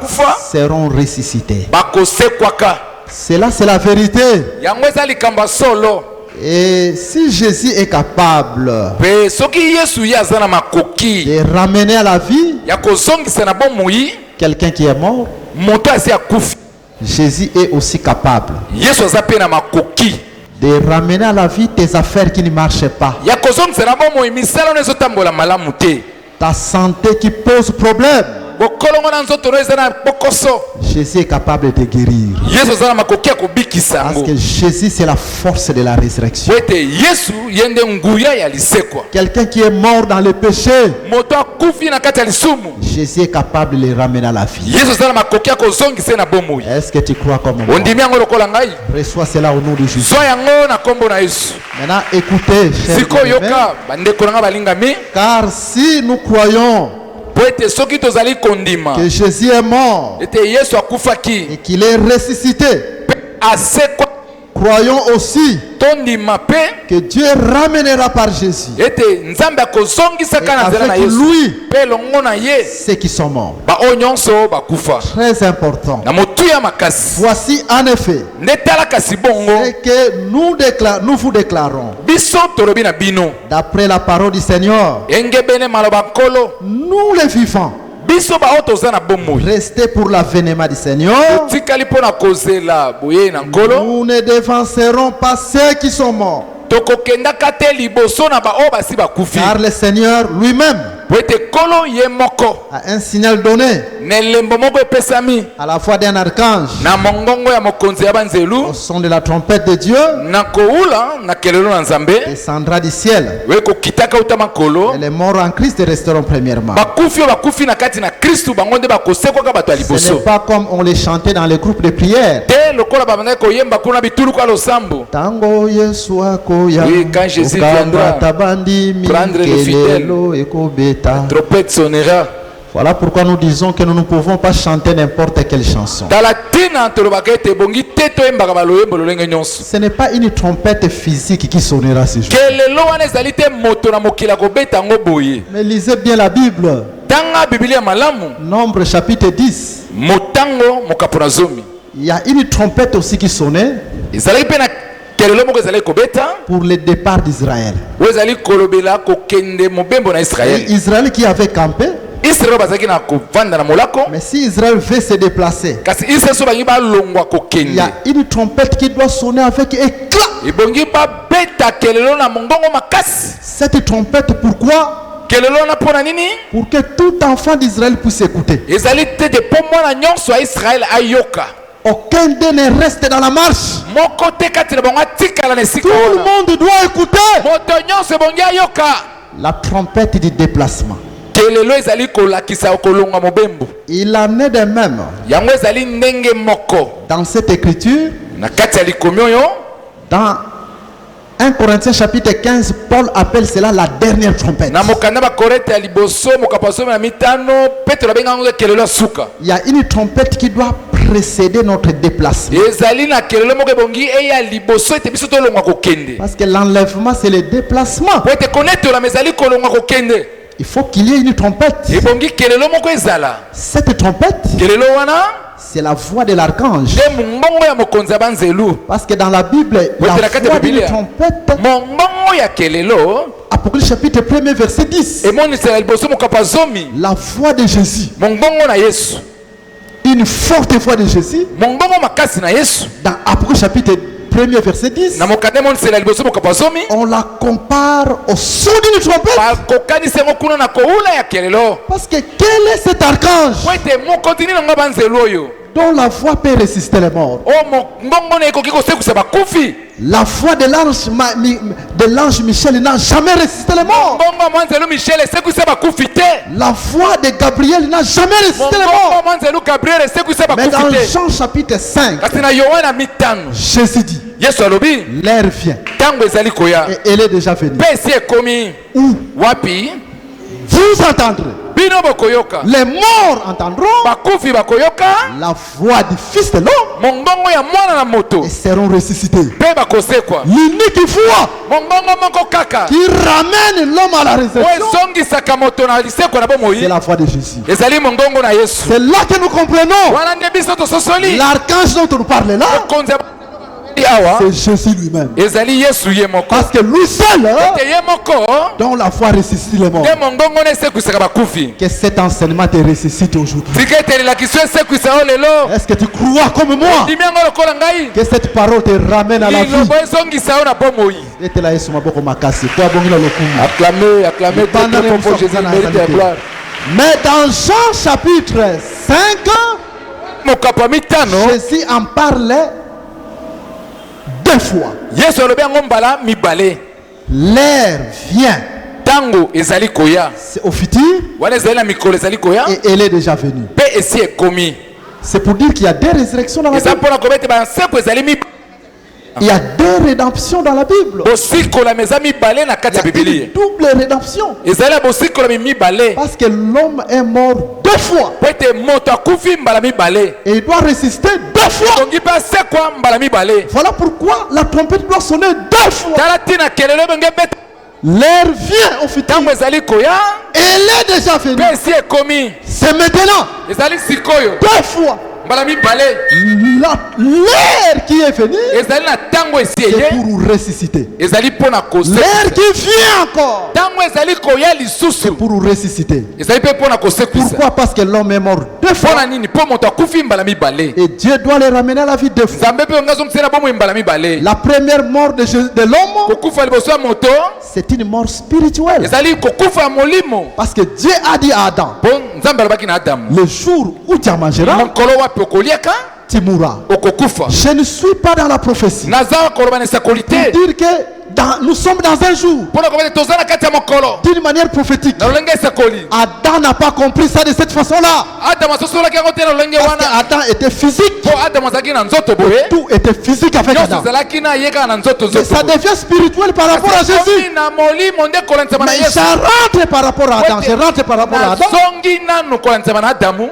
seront ressuscités. bakosekwaka. Cela, c'est la vérité. Yango eza likambo ya solo. Et si Jésus est capable Pe soki Yesu ye aza na makoki de ramener à la vie ya kozongisa na bomoi quelqu'un qui est mort, moto asi akufi, Jésus est aussi capable Yesu aza pe na makoki de ramener à la vie tes affaires qui ne marchent pas, ya kozongisela bomoi misala oyo ezotambola malamu te, ta santé qui pose problème. bokolongo na nzoto oyo eza na bokoso. Jésus est capable de guérir. Yesu aza na makoki ya kobikisa Parce yango que Jésus, c'est la force de la résurrection. po ete Yesu ye nde nguya ya lisekwa. Quelqu'un qui est mort dans le péché, moto akufi na kati ya lisumu, Jésus est capable de le ramener à la vie. Yesu aza na makoki ya kozongisa ye na bomoi. Est-ce que tu crois comme moi? ondimi yango lokola ngai, Reçois cela au nom de Jésus. zwa yango na kombo na Yesu. Maintenant, écoutez, chers sikoyo bien-aimés, yoka bandeko na nga balingami, car si nous croyons po ete soki tozali kondima que Jésus est mort ete Yesu akufaki et qu'il est ressuscité, pe asekwa, croyons aussi tondima pe que Dieu ramènera par Jésus ete nzambe akozongisaka et na nzela na avec Yesu lui pe longo na ye ceux qui sont morts. baoyo nyonso bakufa Très important. na motuya makasi. Voici en effet nde tala kasi bongo ce que nous vous déclarons. biso tolobi na bino D'après la parole du Seigneur, engebene maloba nkolo, nous les vivants, biso baoyo toza na bomoi restez pour l'avènement du Seigneur. totikali mpo na kozela boye na nkolo, Nous ne dévancerons pas ceux qui sont morts, tokokendaka te liboso na baoyo basi bakufi, car le Seigneur lui-même po ete nkolo ye moko a un signal donné na elembo moko epesami à la voix d'un archange, na mongongo ya mokonzi ya banzelu, au son de la trompette de Dieu, na koula na kelelo na nzambe descendra du ciel. oyo ekokitaka uta makolo. Et les morts en Christ resteront premièrement. bakufi oyo bakufi na kati na kristu bango nde bakosekwaka bato ya Ce n'est liboso pas comme on les chantait dans les groupes de prière. te lokola babandaki koyemba kuna bituluku ya losambo. Tango Yesu akoya, Oui, quand Jésus okamba viendra tabandi prendre le mikelelo ekobeta. trompette sonnera. Voilà pourquoi nous disons que nous ne pouvons pas chanter n'importe quelle chanson. tala tina tolobaka ete ebongi te toyembaka baloyembo lolenge nyonso. Ce n'est pas une trompette physique qui sonnera ce jour. kelelo wana ezali te moto na mokili akobeta yango boye. Mais lisez bien la Bible. tanga biblia ya malamu Nombre chapitre 10. motango mokapo na zomi Il y a une trompette aussi qui sonnait ezalaki mpe na kelelo moko ezali kobeta pour le départ d'Israël. oyo ezali kolobela kokende mobembo na Et israele. Israël qui avait campé. israele bazalaki na kovanda na molako, Mais si Israël veut se déplacer, kasi israele so bangi balongwa il y a kokende, une trompette qui doit sonner avec éclat. ebongi babeta kelelo na mongongo makasi. Cette trompette, pourquoi? kelelo wana mpo na nini? Pour que tout enfant d'Israël puisse écouter. ezali te de mpo mwana nyonso ya israele ayoka. Aucun d'eux ne reste dans la marche. moko te kati na bango atikala na esika Tout le wana. monde doit écouter moto nyonso ebongi ayoka. la trompette du déplacement. kelelo ezali kolakisa kolonga mobembo, Il en est de même yango ezali ndenge moko dans cette écriture. na kati ya likomi oyo. Dans 1 Corinthiens chapitre 15, Paul appelle cela la dernière trompette. na mokanda bakorete ya liboso mokapo ya somi na mitano petelo abenga yango kelelo ya suka. Il y a une trompette qui doit précéder notre déplacement. ezali na kelelo moko ebongi eya liboso ete biso tolongwa kokende, Parce que l'enlèvement, c'est le déplacement. po ete konetolama ezali kolongwa kokende. Il faut qu'il y ait une trompette. ebongi kelelo moko ezala. Cette trompette, kelelo wana c'est la voix de l'archange. nde mongongo ya mokonzi ya banzelu. Parce que dans la Bible, la la carte voix de d'une Biblia. trompette, mongongo ya kelelo Apocalypse chapitre 1 verset 10, emonisela liboso mokapo ya zomi, la voix de Jésus, mongongo na yesu, une forte voix de Jésus, mongongo makasi na yesu dans Apocalypse chapitre 1 verset 10, na mokanda emonisela liboso mokapo ya zomi, on la compare au son d'une trompette. bakokanisa yango kuna na koula ya kelelo. Parce que quel est cet archange po ete mokotini nango banzelu oyo dont la voix peut résister les morts? oyo mongongo na ekoki kosekwisa bakufi. La voix de l'ange Michel n'a jamais résisté les morts. mongongo ya mwanzelu michel esekwisa bakufi te. La voix de Gabriel n'a jamais résisté les mongongo ya morts. mwanzelu gabriel esekwisa Mais dans bakufi te. Jean chapitre 5, kasi na yohana mitano Jésus dit, yesu alobi l'heure vient ntango ezali koya et elle est déjà venue. mpe esi ekomi Où wapi vous entendrez, bino bokoyoka, les morts entendront bakufi bakoyoka la voix du Fils de l'homme mongongo ya mwana na moto et seront ressuscités. mpe bakosekwa. L'unique voix mongongo moko kaka qui ramène l'homme à la oyo résurrection, ezongisaka moto na lisekwa na c'est bomoi la voix de Jésus. ezali mongongo na yesu. C'est là que nous comprenons wana nde biso tososoli l'archange dont on nous parle là. mokonzi c'est Jésus lui-même. Parce que lui seul, dont la foi ressuscite les morts. Que cet enseignement te ressuscite aujourd'hui. Est-ce que tu crois comme moi que cette parole te ramène à la vie? Acclamez, acclamez, mais dans Jean chapitre 5, Jésus en parlait deux fois. L'air vient. C'est au futur et elle est déjà venue. C'est pour dire qu'il y a des résurrections dans la Bible. Il y a deux rédemptions dans la Bible. Il y a une double rédemption. Parce que l'homme est mort deux fois. Et il doit résister deux fois. Voilà pourquoi la trompette doit sonner deux fois. L'air vient au futur. Elle est déjà venue. C'est maintenant. Deux fois. L'air qui est venu, c'est pour ressusciter. L'air qui vient encore, c'est pour ressusciter. Pourquoi? Parce que l'homme est mort deux fois. Et Dieu doit les ramener à la vie deux fois. La première mort de l'homme, c'est une mort spirituelle. Parce que Dieu a dit à Adam, le jour où tu en mangeras, tu mourras. Je ne suis pas dans la prophétie pour dire que nous sommes dans un jour d'une manière prophétique. Adam n'a pas compris ça de cette façon-là. Parce qu'Adam était physique. Tout était physique avec Adam. Mais ça devient spirituel par rapport à Jésus. Mais je rentre par rapport à Adam. Je rentre par rapport à Adam.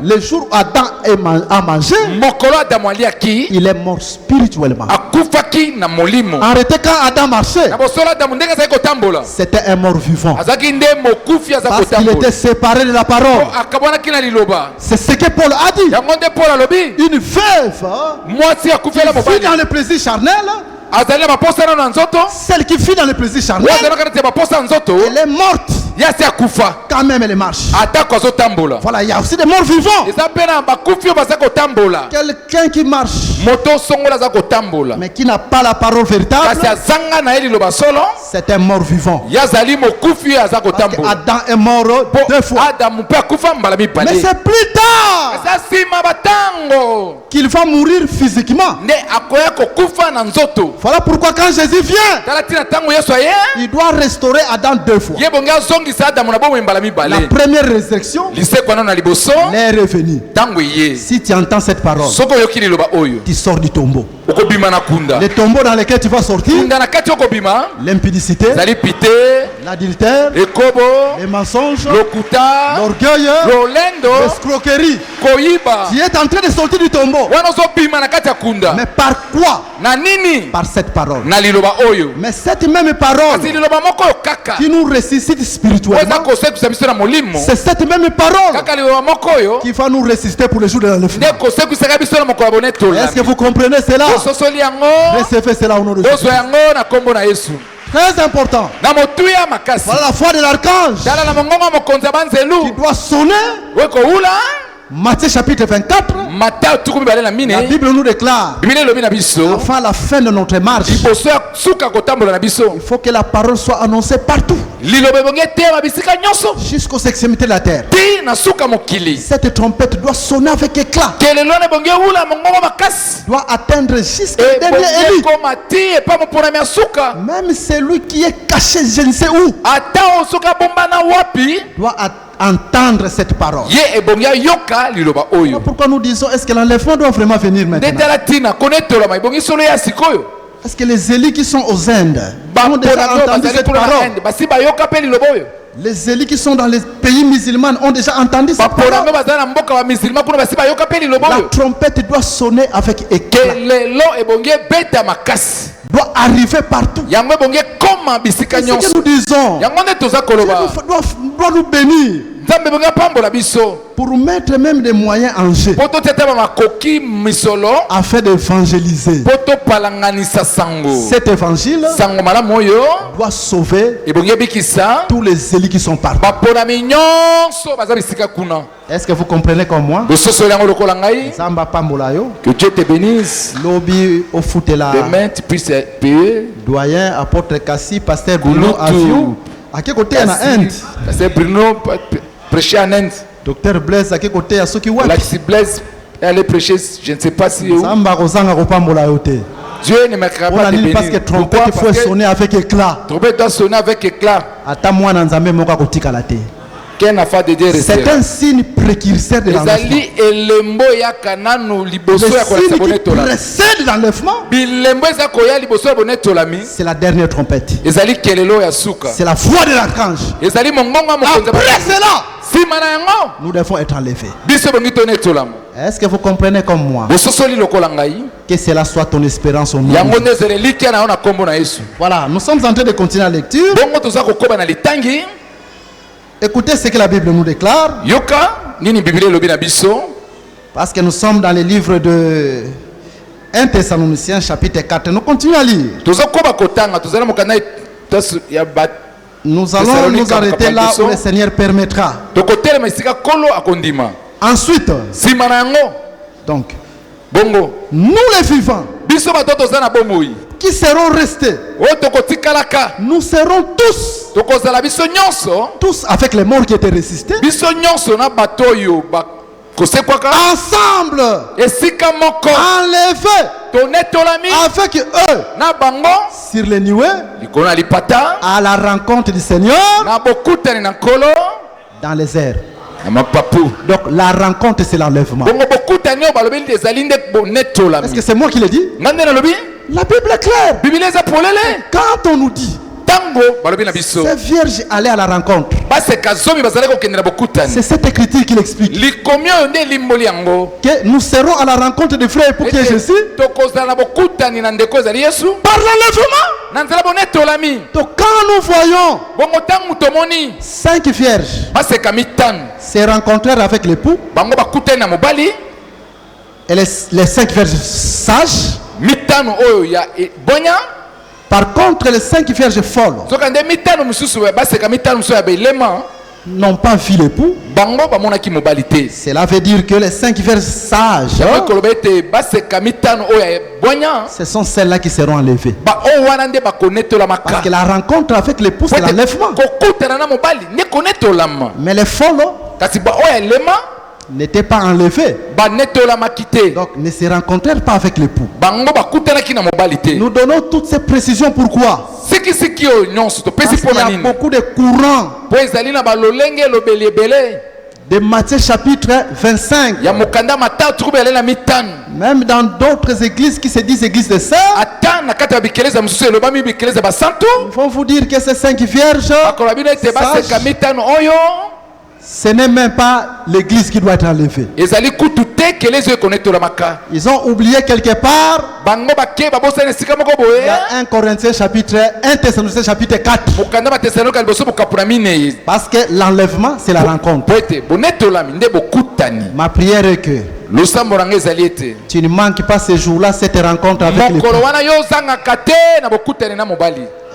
Le jour où Adam a mangé, il est mort spirituellement. Arrêtez quand Adam marchait. C'était un mort vivant. Parce qu'il était séparé de la parole. C'est ce que Paul a dit. Une veuve qui vit dans le plaisir charnel, celle qui vit dans le plaisir charnel, elle est morte. Quand même elle marche. Voilà, il y a aussi des morts vivants. Quelqu'un qui marche mais qui n'a pas la parole véritable, c'est un mort vivant. Parce qu'Adam est mort deux fois. Mais c'est plus tard qu'il va mourir physiquement. Voilà pourquoi quand Jésus vient, il doit restaurer Adam deux fois. La première résurrection, l'air est venu. Si tu entends cette parole, tu sors du tombeau. Le tombeau dans lequel tu vas sortir, l'impudicité, l'adultère, les mensonges, l'orgueil, l'escroquerie. Tu es en train de sortir du tombeau. Mais par quoi? Par cette parole. Mais cette même parole qui nous ressuscite spirituellement, c'est cette même parole qui va nous résister pour le jour de l'enlèvement. Est-ce que vous comprenez cela? Recevez cela au nom de Jésus. Très important. Voilà la foi de l'archange qui doit sonner. Matthieu chapitre 24, la Bible nous déclare enfin la fin de notre marche, il faut que la parole soit annoncée partout jusqu'aux extrémités de la terre. Cette trompette doit sonner avec éclat, doit atteindre jusqu'à dernier élu, même celui qui est caché je ne sais où doit entendre cette parole. Pourquoi nous disons, est-ce que l'enlèvement doit vraiment venir maintenant? Est-ce que les élus qui sont aux Indes ont déjà entendu cette parole? Les élus qui sont dans les pays musulmans ont déjà entendu cette parole. La trompette doit sonner avec éclat, doit arriver partout. C'est ce que nous disons. Dieu doit nous bénir. pour mettre même des moyens en jeu afin d'évangéliser. Cet évangile doit sauver tous les élus qui sont partis. Est-ce que vous comprenez comme moi? Que Dieu te bénisse. Demain tu puisses payer. Doyen, apôtre Kassi, pasteur Bruno Aviou. À quel côté en Inde? Pasteur Bruno prêcher en Inde. Docteur Blaise, à quel côté à Sokiwa? Alexis Blaise est allé prêcher, je ne sais pas si où. Dieu ne m'accorde pas de bénir. Parce que trompette, il faut sonner avec éclat. Trompette doit sonner avec éclat. C'est un signe précurseur de l'enlèvement. Le signe qui précède l'enlèvement, c'est la dernière trompette. C'est la voix de l'archange. Après cela, nous devons être enlevés. Est-ce que vous comprenez comme moi? Que cela soit ton espérance au nom. Voilà, nous sommes en train de continuer la lecture. Écoutez ce que la Bible nous déclare. Parce que nous sommes dans les livres de 1 Thessaloniciens chapitre 4. Nous continuons à lire. Nous allons nous arrêter là où le Seigneur permettra. Ensuite, donc, nous les vivants qui seront restés, nous serons tous avec les morts qui étaient résistés, ensemble, enlevés avec eux sur les nuées à la rencontre du Seigneur dans les airs. Donc la rencontre, c'est l'enlèvement. Est-ce que c'est moi qui l'ai dit? La Bible est claire. Quand on nous dit ces vierges allaient à la rencontre, c'est cette écriture qui l'explique. Que nous serons à la rencontre des frères pour que Jésus par l'enlèvement. Donc quand nous voyons 5 vierges se rencontrer avec l'époux et les 5 vierges sages, par contre, les 5 vierges folles n'ont pas vu l'époux. Cela veut dire que les 5 vierges sages, ce sont celles-là qui seront enlevées. Parce que la rencontre avec l'époux, c'est l'enlèvement. Mais les folles n'étaient pas enlevés, donc ne se rencontrèrent pas avec l'époux. Nous donnons toutes ces précisions. Pourquoi? Parce qu'il y a beaucoup de courants de Matthieu chapitre 25, même dans d'autres églises qui se disent églises de sœurs, ils vont vous dire que ces 5 vierges, ce n'est même pas l'église qui doit être enlevée. Ils ont oublié quelque part. Il y a 1 Corinthiens chapitre 1 Thessaloniciens chapitre 4. Parce que l'enlèvement, c'est la rencontre. Ma prière est que tu ne manques pas ce jour-là, cette rencontre avec l'époux.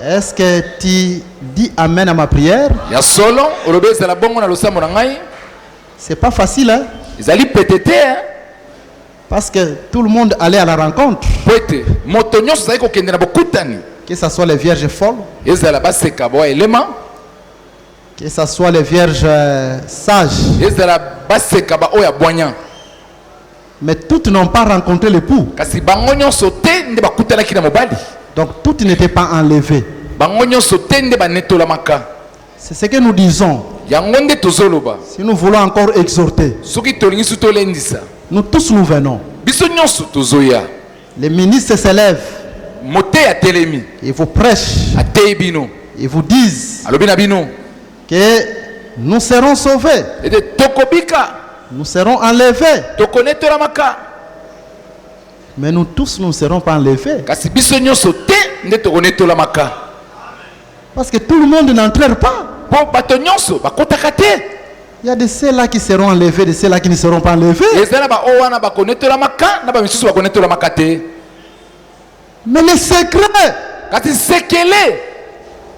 Est-ce que tu dis amen à ma prière? C'est pas facile, hein? Parce que tout le monde allait à la rencontre. Que ce soit les vierges folles, que ce soit les vierges sages, mais toutes n'ont pas rencontré l'époux. Donc toutes n'étaient pas enlevées. C'est ce que nous disons. Si nous voulons encore exhorter, nous tous nous venons. Les ministres se lèvent. Ils vous prêchent. Ils vous disent que nous serons sauvés. Nous serons enlevés. Mais nous tous, nous ne serons pas enlevés. Parce que tout le monde n'entre pas. Il y a de ceux-là qui seront enlevés, de ceux-là qui ne seront pas enlevés. Mais le secret,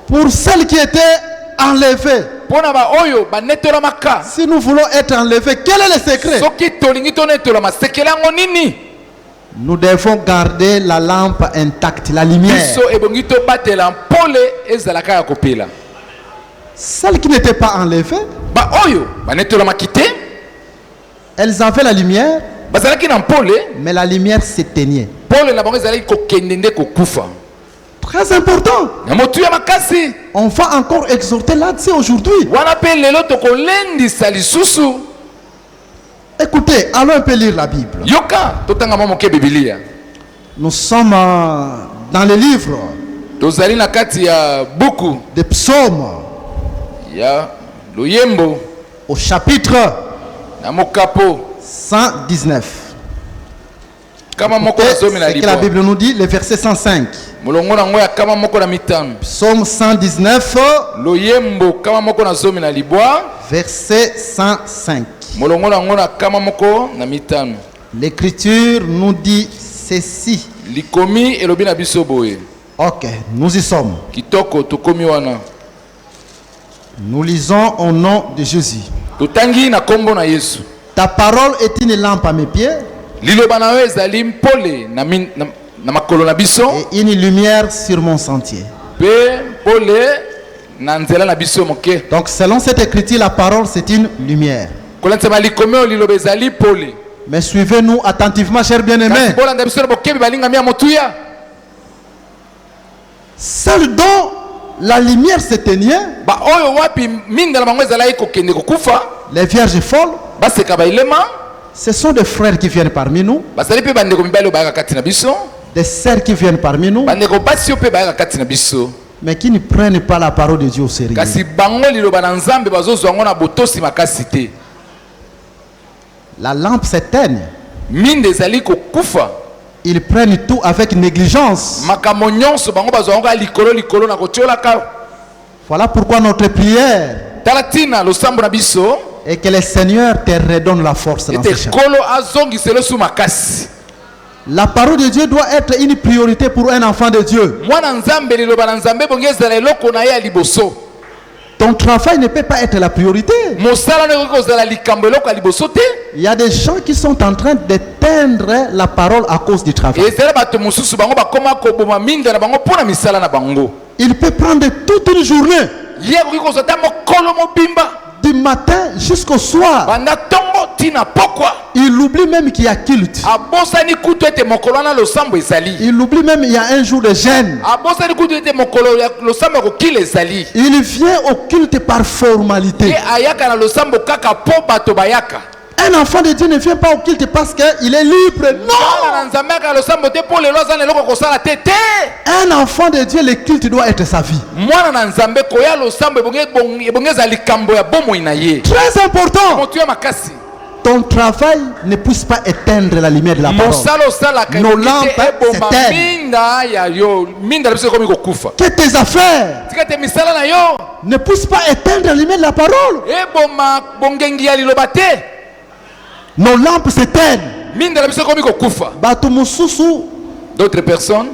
pour celles qui étaient enlevées, si nous voulons être enlevés, quel est le secret? Nous devons garder la lampe intacte, la lumière. Celles qui n'étaient pas enlevées, elles avaient la lumière, mais la lumière s'éteignait. Très important. On va encore exhorter là-dessus aujourd'hui. Écoutez, allons un peu lire la Bible. Nous sommes dans les livres des psaumes, au chapitre 119. Écoutez ce que la Bible nous dit, le verset 105. Psaume 119, verset 105. L'écriture nous dit ceci. Ok, nous y sommes. Nous lisons au nom de Jésus. Ta parole est une lampe à mes pieds et une lumière sur mon sentier. Donc selon cette écriture, la parole c'est une lumière. Mais suivez-nous attentivement, chers bien-aimés. Celle dont la lumière s'éteignait, les vierges folles, ce sont des frères qui viennent parmi nous, des sœurs qui viennent parmi nous, mais qui ne prennent pas la parole de Dieu au sérieux. La lampe s'éteigne. Ils prennent tout avec négligence. Voilà pourquoi notre prière est que le Seigneur te redonne la force dans ce champ. La parole de Dieu doit être une priorité pour un enfant de Dieu. Ton travail ne peut pas être la priorité. Il y a des gens qui sont en train d'éteindre la parole à cause du travail. Il peut prendre toute une journée, du matin jusqu'au soir. Il oublie même qu'il y a culte. Il oublie même qu'il y a un jour de jeûne. Il vient au culte par formalité. Un enfant de Dieu ne vient pas au culte parce qu'il est libre. Non! Un enfant de Dieu, le culte doit être sa vie. Très important. Ton travail ne puisse pas éteindre la lumière de la parole. Nos lampes s'éteignent. Que tes affaires ne puissent pas éteindre la lumière de la parole. Nos lampes s'éteignent. D'autres personnes.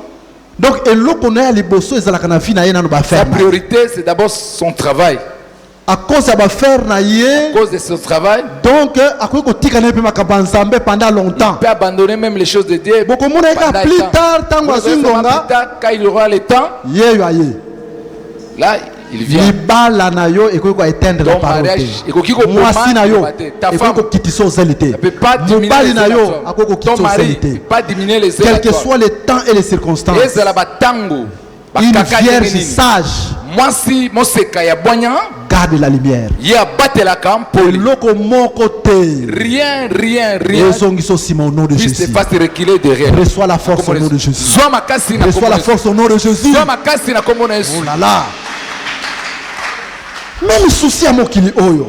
Donc, sa priorité, c'est d'abord son travail. À cause de ce travail, donc pendant longtemps. Il peut abandonner même les choses de Dieu. Plus tard, quand il aura le temps, là il vient. Ton mariage, ta femme ne peut pas diminuer les ton mari ne peut pas diminuer les quel que soit le temps et les circonstances. Une vierge sage garde la lumière. Rien puisse te faire reculer derrière. Reçois la force au nom de Jésus. Reçois la force au nom de Jésus. Oh là là. Même souci à Mokili Oyo.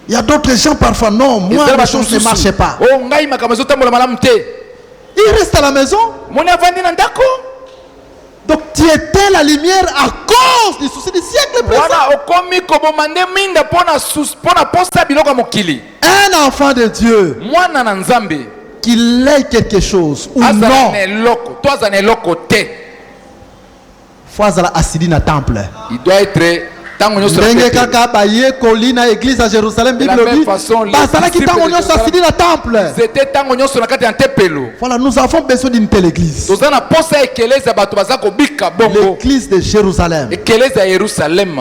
Il y a d'autres gens parfois, non, moi les choses ne marchent pas. Il reste à la maison. Donc tu éteins la lumière à cause du souci du siècle présent. Un enfant de Dieu, qu'il ait quelque chose ou non, faut assis dans le temple. Il doit être de la même façon, voilà, nous avons besoin d'une telle église. L'église de Jérusalem.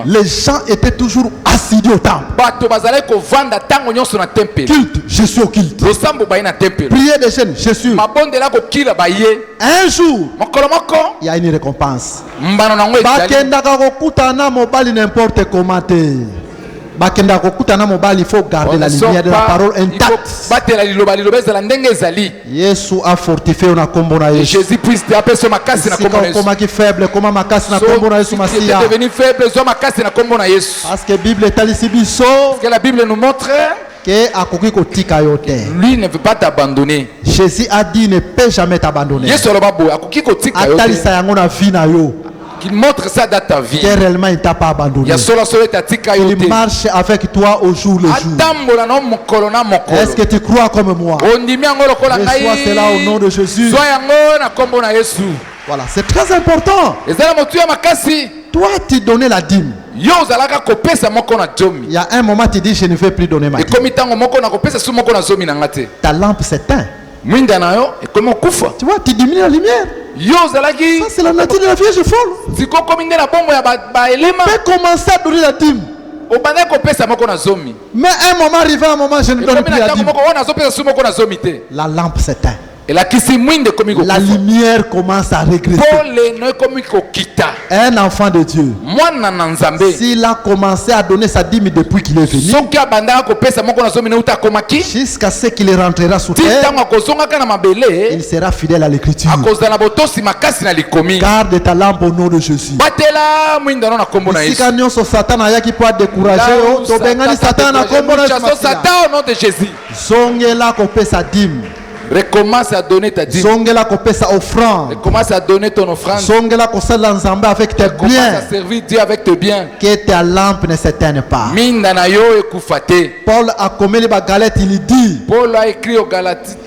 Les gens étaient toujours assidus au temple. Culte, je suis au culte. Prière des jeunes, je suis. Un jour, il y a une récompense. N'importe comment. Il faut garder la lumière de la parole intacte. Jésus a fortifié una kombo na Yesu. Jésus puisse appeler son makasi na kombo na Yesu. Comment qui faible, comment makasi na kombo na Yesu Masia. Devenu faible, zo makasi na kombo na Yesu. Parce que Bible est ici biso. Parce que la Bible nous montre que akoki kotika yote. Lui ne veut pas t'abandonner. Jésus a dit ne peut jamais t'abandonner. Yesu loba boy akoki kotika yote. Atalisa yango na vie na yo. Qu'il montre ça dans ta vie. Réellement, il t'a pas abandonné. Il marche avec toi au jour le jour. Est-ce que tu crois comme moi? Reçois cela au nom de Jésus. Voilà, c'est très important. Toi, tu donnais la dîme. Il y a un moment, tu dis, je ne vais plus donner ma dîme. Ta lampe s'éteint. Tu vois, tu diminues la lumière. Ça, c'est la nature de la Vierge folle. Tu peux commencer à donner la dîme. Mais un moment arrivé, un moment, je ne donne plus la dîme. La lampe s'éteint. La lumière commence à régresser. Un enfant de Dieu, s'il a commencé à donner sa dîme depuis qu'il est venu, jusqu'à ce qu'il rentrera sous terre, il sera fidèle à l'écriture. Garde ta lampe au nom de Jésus. Si quelqu'un sur Satan a qui peut décourager, Satan a sa dîme. Recommence à donner ta dîme. Recommence à donner ton offrande. Recommence à servir Dieu avec tes biens. Que ta lampe ne s'éteigne pas. Paul a commis les galettes, il dit. Paul a écrit aux Galates.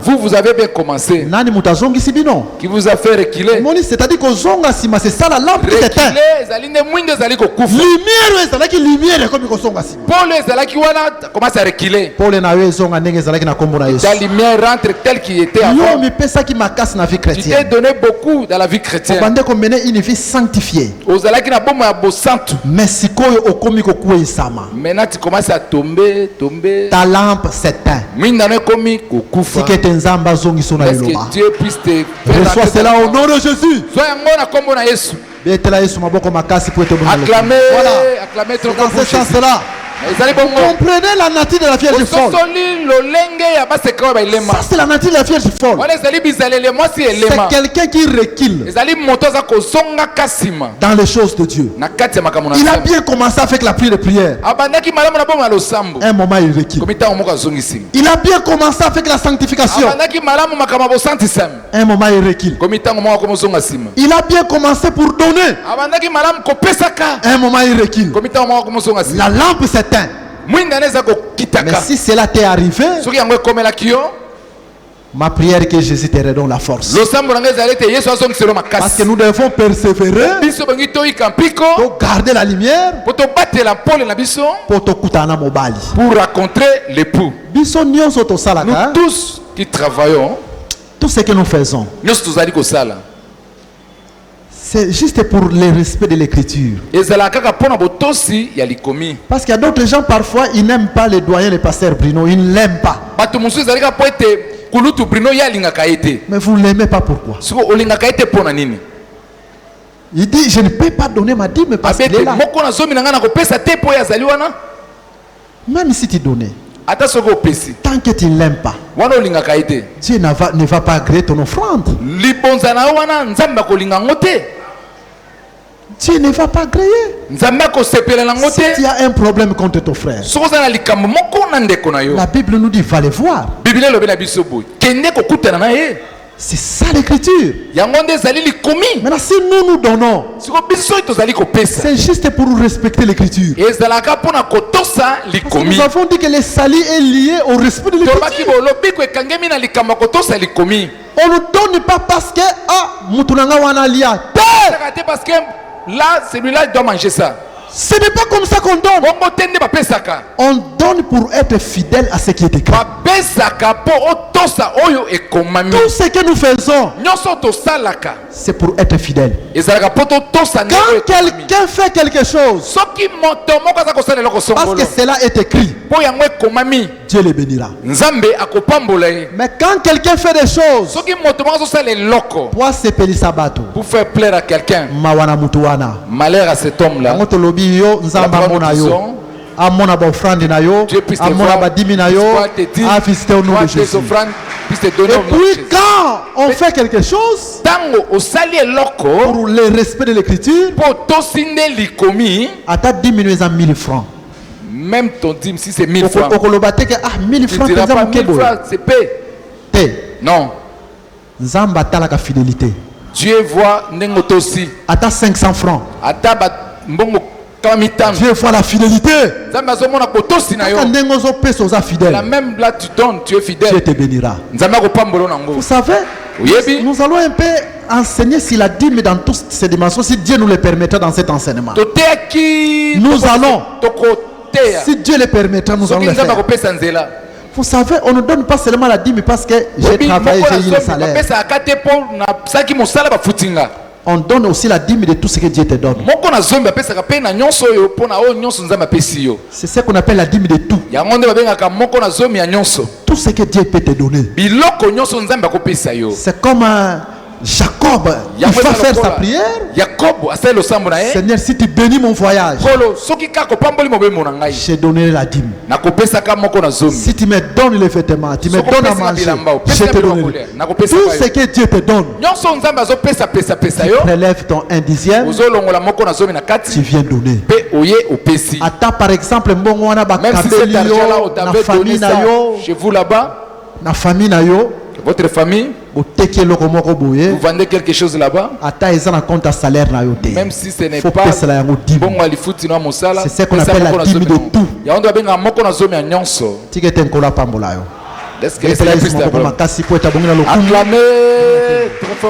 Vous avez bien commencé. Qui vous a fait reculer. C'est-à-dire que c'est ça la lampe qui s'éteint. Lumière comme Paul commence à reculer. Ta lumière rentre telle qu'il était avant. Tu t'es donné beaucoup dans la vie chrétienne. Une vie sanctifiée. Mais maintenant tu commences à tomber. Ta lampe s'éteint. Si que Dieu puisse te faire. Reçois cela au nom de Jésus. Acclamez trop fort. Comprenez la nature de la Vierge folle. Ça, c'est la nature de la Vierge folle. C'est quelqu'un qui recule dans les choses de Dieu. Il a bien commencé à faire la prière de prière. Un moment, il recule. Il a bien commencé à faire la sanctification. Un moment, il recule. Il a bien commencé pour donner. Un moment, il recule. La lampe s'éteint. Mais si cela t'est arrivé, ma prière est que Jésus te redonne la force. Parce que nous devons persévérer pour garder la lumière, pour rencontrer l'époux. Nous tous qui travaillons, tout ce que nous faisons, c'est juste pour le respect de l'écriture. Parce qu'il y a d'autres gens, parfois, ils n'aiment pas les doyens, les pasteurs Bruno. Ils ne l'aiment pas. Mais vous ne l'aimez pas, pourquoi? Il dit, je ne peux pas donner ma dîme parce qu'il est là. Même si tu donnais, tant que tu ne l'aimes pas, Dieu ne va pas agréer ton offrande. Dieu ne va pas agréer. Si tu as un problème contre ton frère, la Bible nous dit, va le voir. C'est ça l'écriture. Maintenant, si nous donnons, c'est juste pour respecter l'écriture. Nous avons dit que le salut est lié au respect de l'écriture. On ne donne pas parce que Moutounanga wana lia. Là, celui-là doit manger ça. Ce n'est pas comme ça qu'on donne. On donne pour être fidèle à ce qui est écrit. Tout ce que nous faisons, c'est pour être fidèle. Quand quelqu'un fait quelque chose, parce que cela est écrit, Dieu le bénira. Mais quand quelqu'un fait des choses pour faire plaire à quelqu'un, malheur à cet homme-là, yo nzamba mona yo amona ba offrande na yo amona ba dimi na yo a visité au nom de Jésus. Et puis quand on fait quelque chose pour le respect de l'écriture, ata diminuer à 1000 francs, même ton dîme si c'est 1000 francs, 1000 francs c'est paix. Non, nzamba talaka fidélité. Dieu voit nengotosi ata 500 francs, ata mbongo. Dieu voit la fidélité. La même là tu donnes, tu es fidèle. Dieu te bénira. Vous savez, nous allons un peu enseigner si la dîme dans toutes ces dimensions, si Dieu nous le permettra dans cet enseignement. Nous allons, si Dieu le permettra, nous allons le faire. Vous savez, on ne donne pas seulement la dîme parce que j'ai travaillé, j'ai eu le salaire. On donne aussi la dîme de tout ce que Dieu te donne. C'est ce qu'on appelle la dîme de tout. Tout ce que Dieu peut te donner. C'est comme Jacob, il va faire sa prière. Seigneur, si tu bénis mon voyage, je donnerai la dîme. Si tu me donnes les vêtements, tu me donnes à manger, je te donnerai. Tout ce que Dieu te donne, tu prélèves ton 1/10, tu viens donner. Attends, par exemple, même si cet argent-là, on avait donné ça chez vous là-bas, votre famille, vous vendez quelque chose là-bas, même si ce n'est pas bon, c'est ce qu'on appelle la dîme de tout.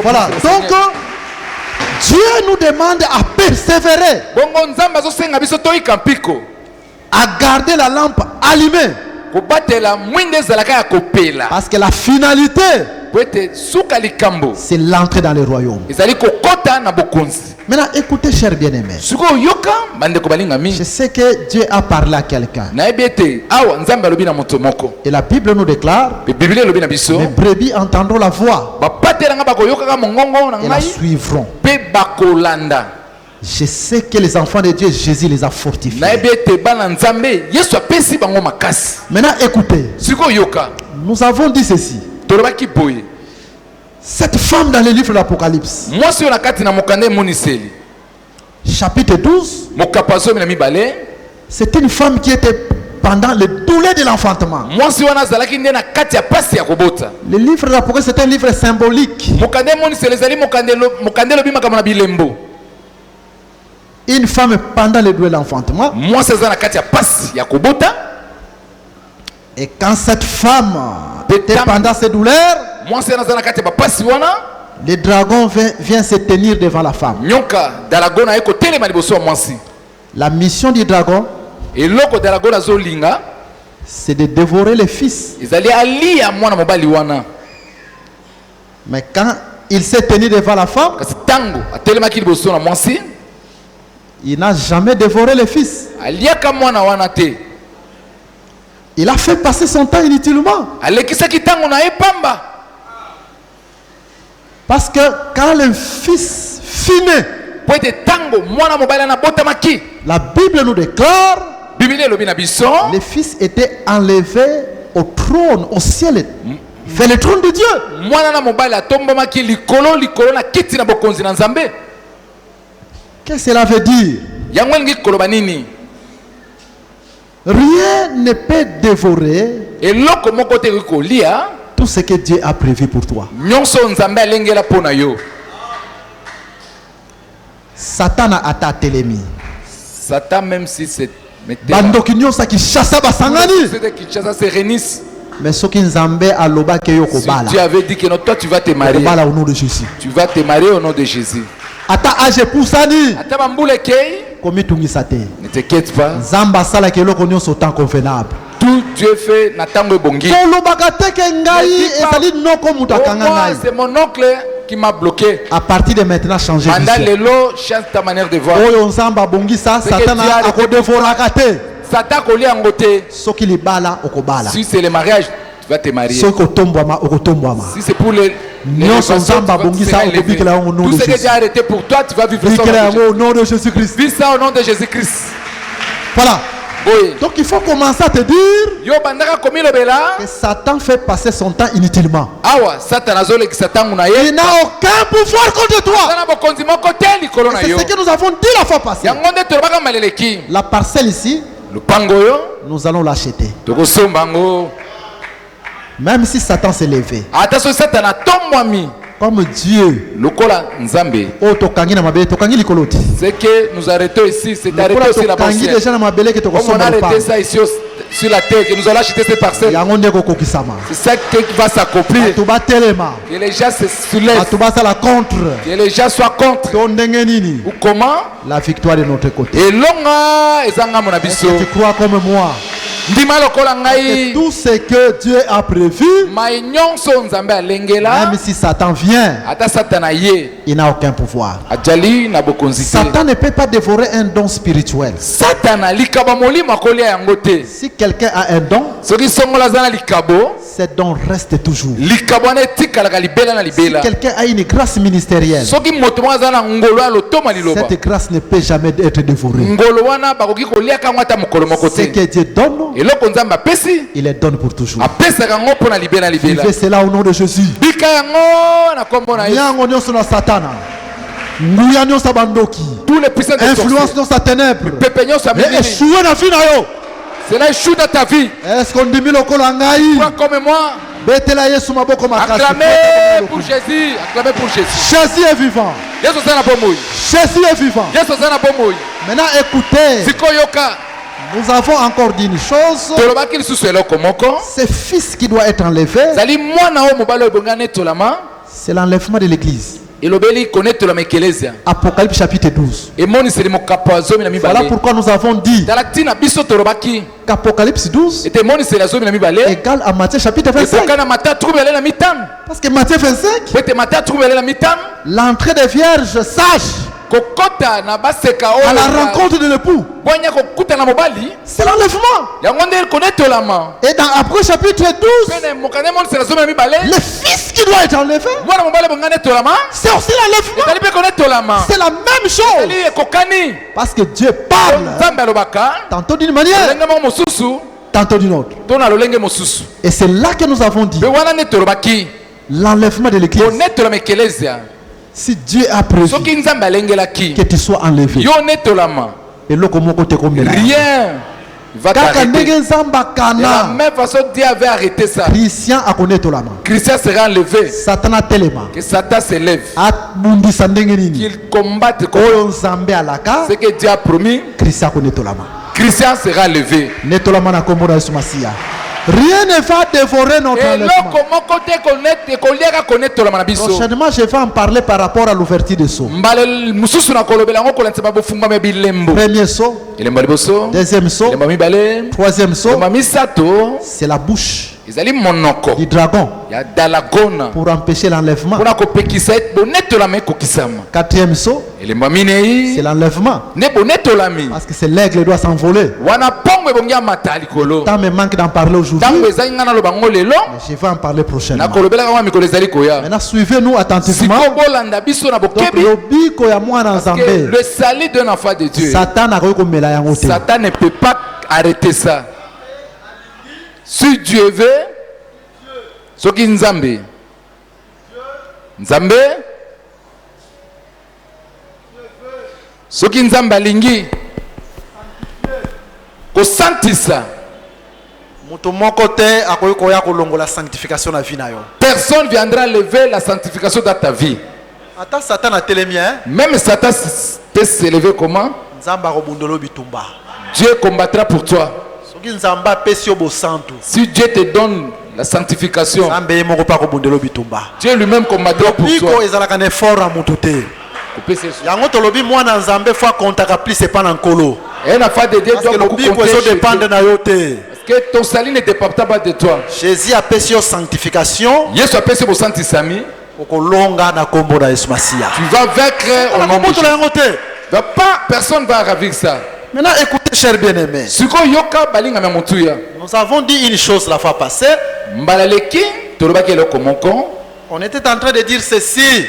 Voilà, donc Dieu nous demande à persévérer, à garder la lampe allumée. Parce que la finalité, c'est l'entrée dans le royaume. Maintenant, écoutez, chers bien-aimés. Je sais que Dieu a parlé à quelqu'un. Et la Bible nous déclare, les brebis entendront la voix et la suivront. Je sais que les enfants de Dieu, Jésus les a fortifiés. Maintenant, écoutez. Nous avons dit ceci. Cette femme dans le livre de l'Apocalypse, chapitre 12, c'est une femme qui était pendant le douleur de l'enfantement. Le livre de l'Apocalypse, c'est un livre symbolique. Une femme pendant le douleur de l'enfantement. Et quand cette femme était pendant ses douleurs, le dragon vient se tenir devant la femme. La mission du dragon, c'est de dévorer les fils. Mais quand il s'est tenu devant la femme, il n'a jamais dévoré les fils. Il a fait passer son temps inutilement. Parce que quand le fils finit, la Bible nous déclare, les fils étaient enlevés au trône, au ciel, vers le trône de Dieu. Qu'est-ce que cela veut dire? Rien ne peut dévorer tout tout ce que Dieu a prévu pour toi. Satan a attaqué. Satan, même si c'est Bandokinyo sa qui chasse basangani. Mais ce qui nzambe aloba ke yo kobala. Tu avais dit que non, toi tu vas te marier. Kobala au nom de Jésus. Tu vas te marier au nom de Jésus. Ata age pusani. Ata bambule kei. Komi tungisa te. Ne t'inquiète pas. Nzamba sala ke loko nyonso temps convenable. Tout Dieu fait natango bongi. Kolobaka te ke ngai ezali noko mutu akanga ngai. C'est mon oncle qui m'a bloqué. À partir de maintenant, changer de vision. Change ta manière de voir. Satan a kodévoraka. Satan kolia ngote. Soki libala okobala. Si c'est le mariage, tu vas te marier. Soki otombwama okotombwama. Si c'est pour les nzamba bongisa okobikela au nom de Jésus. Tout ce que Dieu a arrêté pour toi, tu vas vivre ça au nom de Jésus-Christ. Vis ça au nom de Jésus-Christ. Voilà. Oui. Donc il faut commencer à te dire que Satan fait passer son temps inutilement. Il n'a aucun pouvoir contre toi. C'est ce que nous avons dit la fois passée. La parcelle ici, nous allons l'acheter. Même si Satan s'est levé. Comme Dieu. C'est que nous arrêtons ici, c'est arrêté aussi la parcelle. Comme on a arrêté ça ici sur la terre, que nous allons acheter cette parcelle. C'est ça qui va s'accomplir. Que les gens se soulèvent. Que les gens soient contre. Ou comment? La victoire est de notre côté. Et tu crois comme moi? Et tout ce que Dieu a prévu, même si Satan vient, il n'a aucun pouvoir. Satan ne peut pas dévorer un don spirituel. Si quelqu'un a un don, ce don reste toujours. Si quelqu'un a une grâce ministérielle, cette grâce ne peut jamais être dévorée. Ce que Dieu donne, il les donne pour toujours. Vivez cela au nom de Jésus. Tous les puissants influence dans sa ténèbre. Cela échoue dans ta vie. Est-ce qu'on dit comme moi? Acclamez pour Jésus. Acclamez pour Jésus. Jésus est vivant. Jésus est vivant. Maintenant écoutez. Nous avons encore dit une chose. C'est fils qui doit être enlevé. C'est l'enlèvement de l'église. Apocalypse chapitre 12. Voilà pourquoi nous avons dit qu'Apocalypse 12 égale à Matthieu chapitre 25. Parce que Matthieu 25, l'entrée des vierges sages à la rencontre de l'époux, c'est l'enlèvement. Et dans Après chapitre 12, le fils qui doit être enlevé, c'est aussi l'enlèvement. C'est la même chose. Parce que Dieu parle tantôt d'une manière, tantôt d'une autre. Et c'est là que nous avons dit l'enlèvement de l'église. Si Dieu a prévu que tu sois enlevé, et rien va t'arrêter. De la même façon, Dieu avait arrêté ça. Christian sera enlevé. Que Satan s'élève. Qu'il combatte ce que Dieu a promis. Christian sera levé. Rien ne va dévorer notre enlèvement. Prochainement, je vais en parler par rapport à l'ouverture des sceaux. Premier sceau, deuxième sceau, troisième sceau, c'est la bouche du dragon pour empêcher l'enlèvement. Quatrième sceau, c'est l'enlèvement. Parce que c'est l'aigle doit s'envoler. Le temps me manque d'en parler aujourd'hui. Mais je vais en parler prochainement. Maintenant, suivez-nous attentivement. Le salut d'un enfant de Dieu, Satan ne peut pas arrêter ça. Si Dieu veut, ce qui Nzambe, ce qui Nzambe alingi, ko santisa, Personne viendra lever la sanctification dans ta vie. Même Satan peut s'élever comment? Dieu combattra pour toi. Si Dieu te donne la sanctification, Dieu lui-même combattra pour toi. Que ton salut ne dépend pas de toi. Jésus a payé sur sanctification. Jésus a payé sur sanctification. Tu vas vaincre au nom de Jésus. Personne ne va ravir ça. Maintenant, écoutez, chers bien-aimés. Nous avons dit une chose la fois passée. On était en train de dire ceci.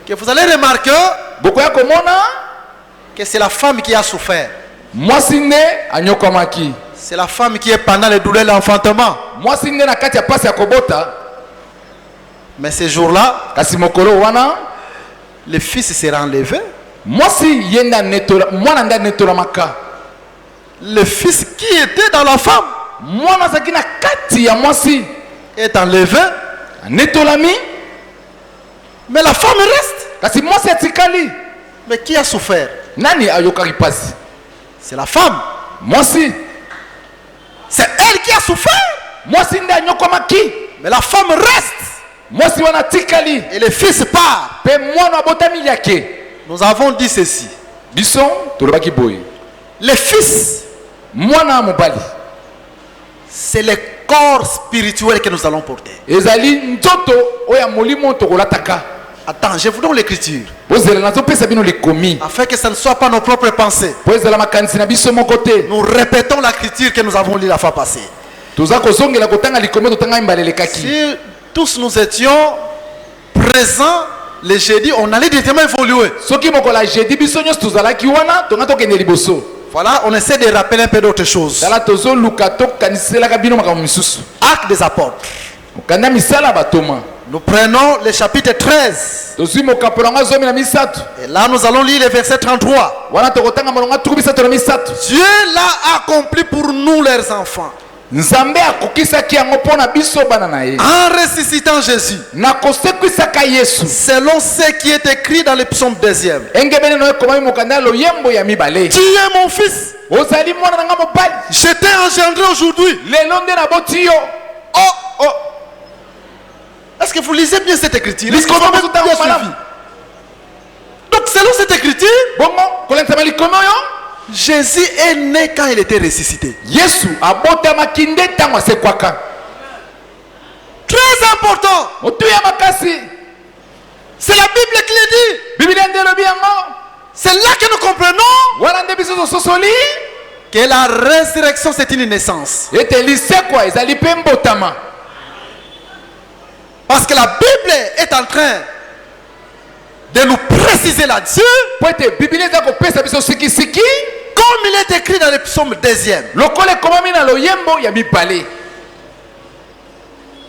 Que vous allez remarquer que c'est la femme qui a souffert. C'est la femme qui est pendant les douleurs de l'enfantement. Mais ce jour-là, le fils sera enlevé. Le fils qui était dans la femme est enlevé. Mais la femme reste. Mais qui a souffert? C'est la femme. C'est elle qui a souffert. Mais la femme reste. Et le fils part. Nous avons dit ceci. Le fils, c'est le corps spirituel que nous allons porter. Attends, je vous donne l'écriture. Afin que ça ne soit pas nos propres pensées. Nous répétons l'écriture que nous avons lue la fois passée. Si tous nous étions présents le jeudi, on allait directement évoluer. Voilà, on essaie de rappeler un peu d'autres choses. Actes des apôtres. Nous prenons le chapitre 13. Et là, nous allons lire le verset 33. Dieu l'a accompli pour nous, leurs enfants. En ressuscitant Jésus, selon ce qui est écrit dans le psaume 2e. Tu es mon fils. Je t'ai engendré aujourd'hui. Oh, oh. Est-ce que vous lisez bien cette écriture? Donc selon cette écriture, Jésus est né quand il était ressuscité. Très important. C'est la Bible qui le dit. C'est là que nous comprenons que la résurrection c'est une naissance. Parce que la Bible est en train de nous préciser là-dessus. Comme il est écrit dans le psaume 2e.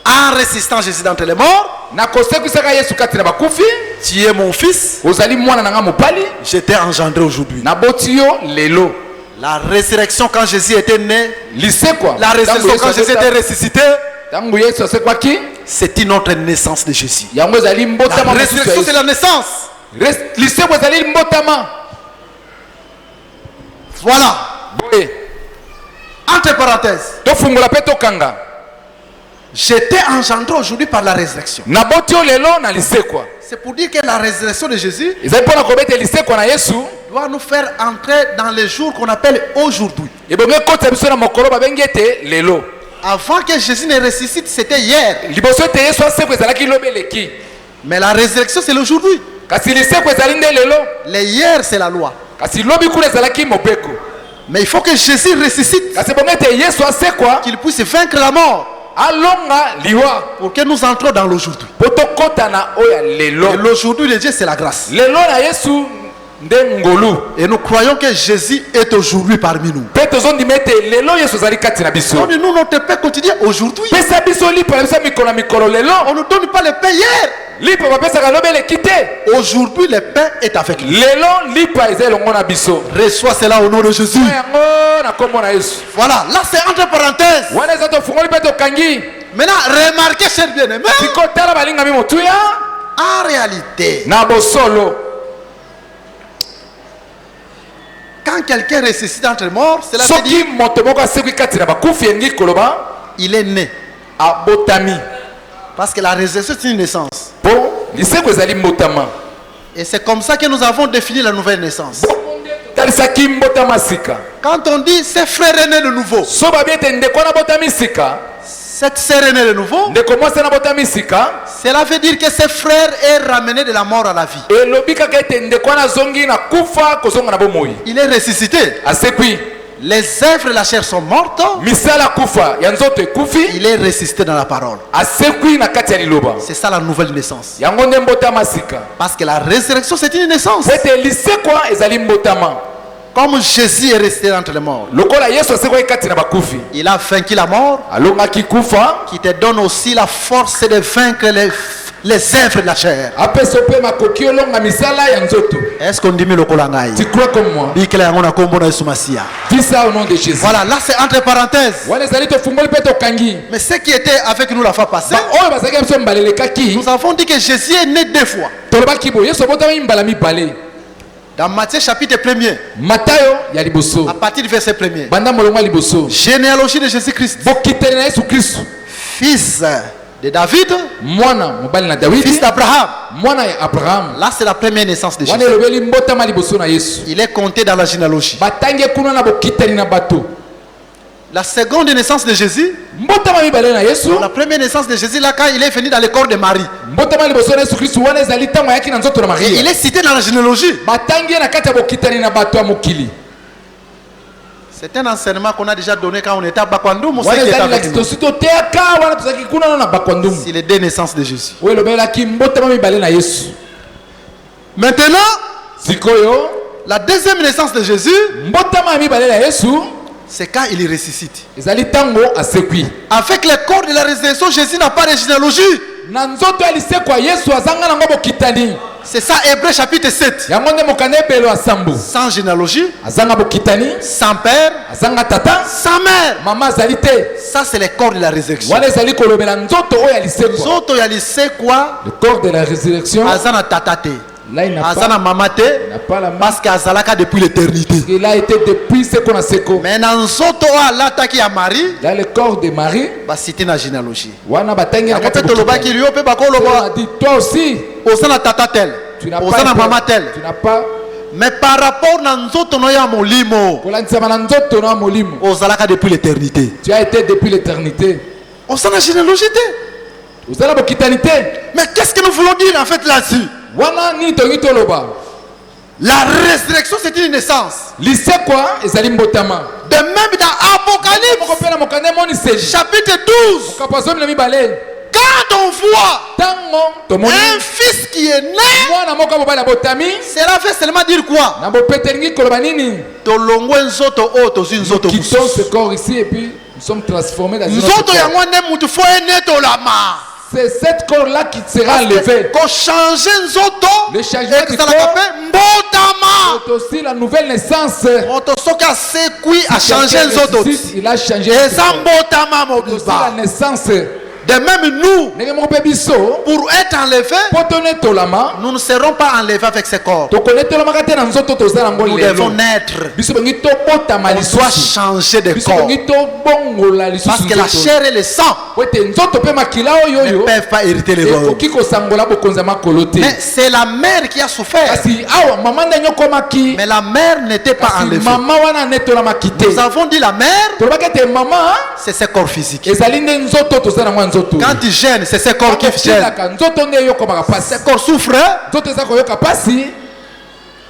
En ressuscitant Jésus d'entre les morts, tu es mon fils. Je t'ai engendré aujourd'hui. La résurrection quand Jésus était né. La résurrection quand Jésus était ressuscité. C'est une autre naissance de Jésus. La résurrection c'est la naissance. Voilà. Entre parenthèses. J'étais engendré aujourd'hui par la résurrection. C'est pour dire que la résurrection de Jésus doit nous faire entrer dans les jours qu'on appelle aujourd'hui. Avant que Jésus ne ressuscite, c'était hier. Mais la résurrection, c'est l'aujourd'hui. Le hier, c'est la loi. Mais il faut que Jésus ressuscite. Qu'il puisse vaincre la mort. Pour que nous entrons dans l'aujourd'hui. Et l'aujourd'hui de Dieu, c'est la grâce. Et nous croyons que Jésus est aujourd'hui parmi nous. Nous, notre paix quotidien aujourd'hui. On ne nous donne pas le paix hier. Aujourd'hui, le pain est avec lui. Reçois cela au nom de Jésus. Voilà, là c'est entre parenthèses. Maintenant, remarquez, cher bien-aimé, en réalité, quand quelqu'un ressuscite entre morts, cela veut dire il est né. Parce que la résurrection c'est une naissance. Et c'est comme ça que nous avons défini la nouvelle naissance. Quand on dit ce frère est né de nouveau, cette sœur est née de nouveau, cela veut dire que ce frère est ramené de la mort à la vie. Il est ressuscité. Les œuvres de la chair sont mortes. Il est ressuscité dans la parole. C'est ça la nouvelle naissance. Parce que la résurrection c'est une naissance. Comme Jésus est resté entre les morts, il a vaincu la mort, qui te donne aussi la force de vaincre les œuvres de la chair. Est-ce qu'on dit le kolangai? Tu crois comme moi? Dis ça au nom de Jésus. Voilà, là c'est entre parenthèses. Mais ce qui était avec nous la fois passée, nous avons dit que Jésus est né 2 fois. Dans Matthieu chapitre 1er, à partir du verset 1er, généalogie de Jésus-Christ, fils de David, fils d'Abraham. Là c'est la première naissance de Jésus. Il est compté dans la généalogie. La seconde naissance de Jésus, la première naissance de Jésus, là quand il est venu dans le corps de Marie, et il est cité dans la généalogie. C'est un enseignement qu'on a déjà donné quand on était à Bakwandoum. C'est les 2 naissances de Jésus. Maintenant, la deuxième naissance de Jésus, c'est quand il ressuscite. Avec le corps de la résurrection, Jésus n'a pas de généalogie. C'est ça, Hébreux chapitre 7. Sans généalogie, sans père, sans mère. Ça, c'est le corps de la résurrection. Le corps de la résurrection. Là, il n'a pas mamate, parce qu'Azalaka depuis l'éternité. Il a été depuis ce qu'on a séco. Mais dans le corps de Marie, c'était une généalogie. On a dit toi aussi, tu n'as pas. Mais par rapport à Ozalaka depuis l'éternité. Tu as été depuis l'éternité. On s'en a généalogie. Mais qu'est-ce que nous voulons dire en fait là-dessus? La résurrection c'est une naissance. De même dans Apocalypse chapitre 12, quand on voit un fils qui est né, cela veut seulement dire quoi? Nous quittons ce corps ici et puis nous sommes transformés dans une autre corps. C'est cette corps-là qui sera enlevé. Le changement du corps c'est aussi la nouvelle naissance. Il a changé aussi la naissance. De même nous, pour être enlevés, nous ne serons pas enlevés avec ce corps. Nous devons naître. On doit changer de corps. Parce que la chair et le sang ne peuvent pas hériter les royaumes. Mais c'est la mère qui a souffert. Mais la mère n'était pas enlevée. Nous avons dit la mère, c'est ce corps physique. Quand tu gênes, c'est ce corps qui gêne. Ce corps souffre.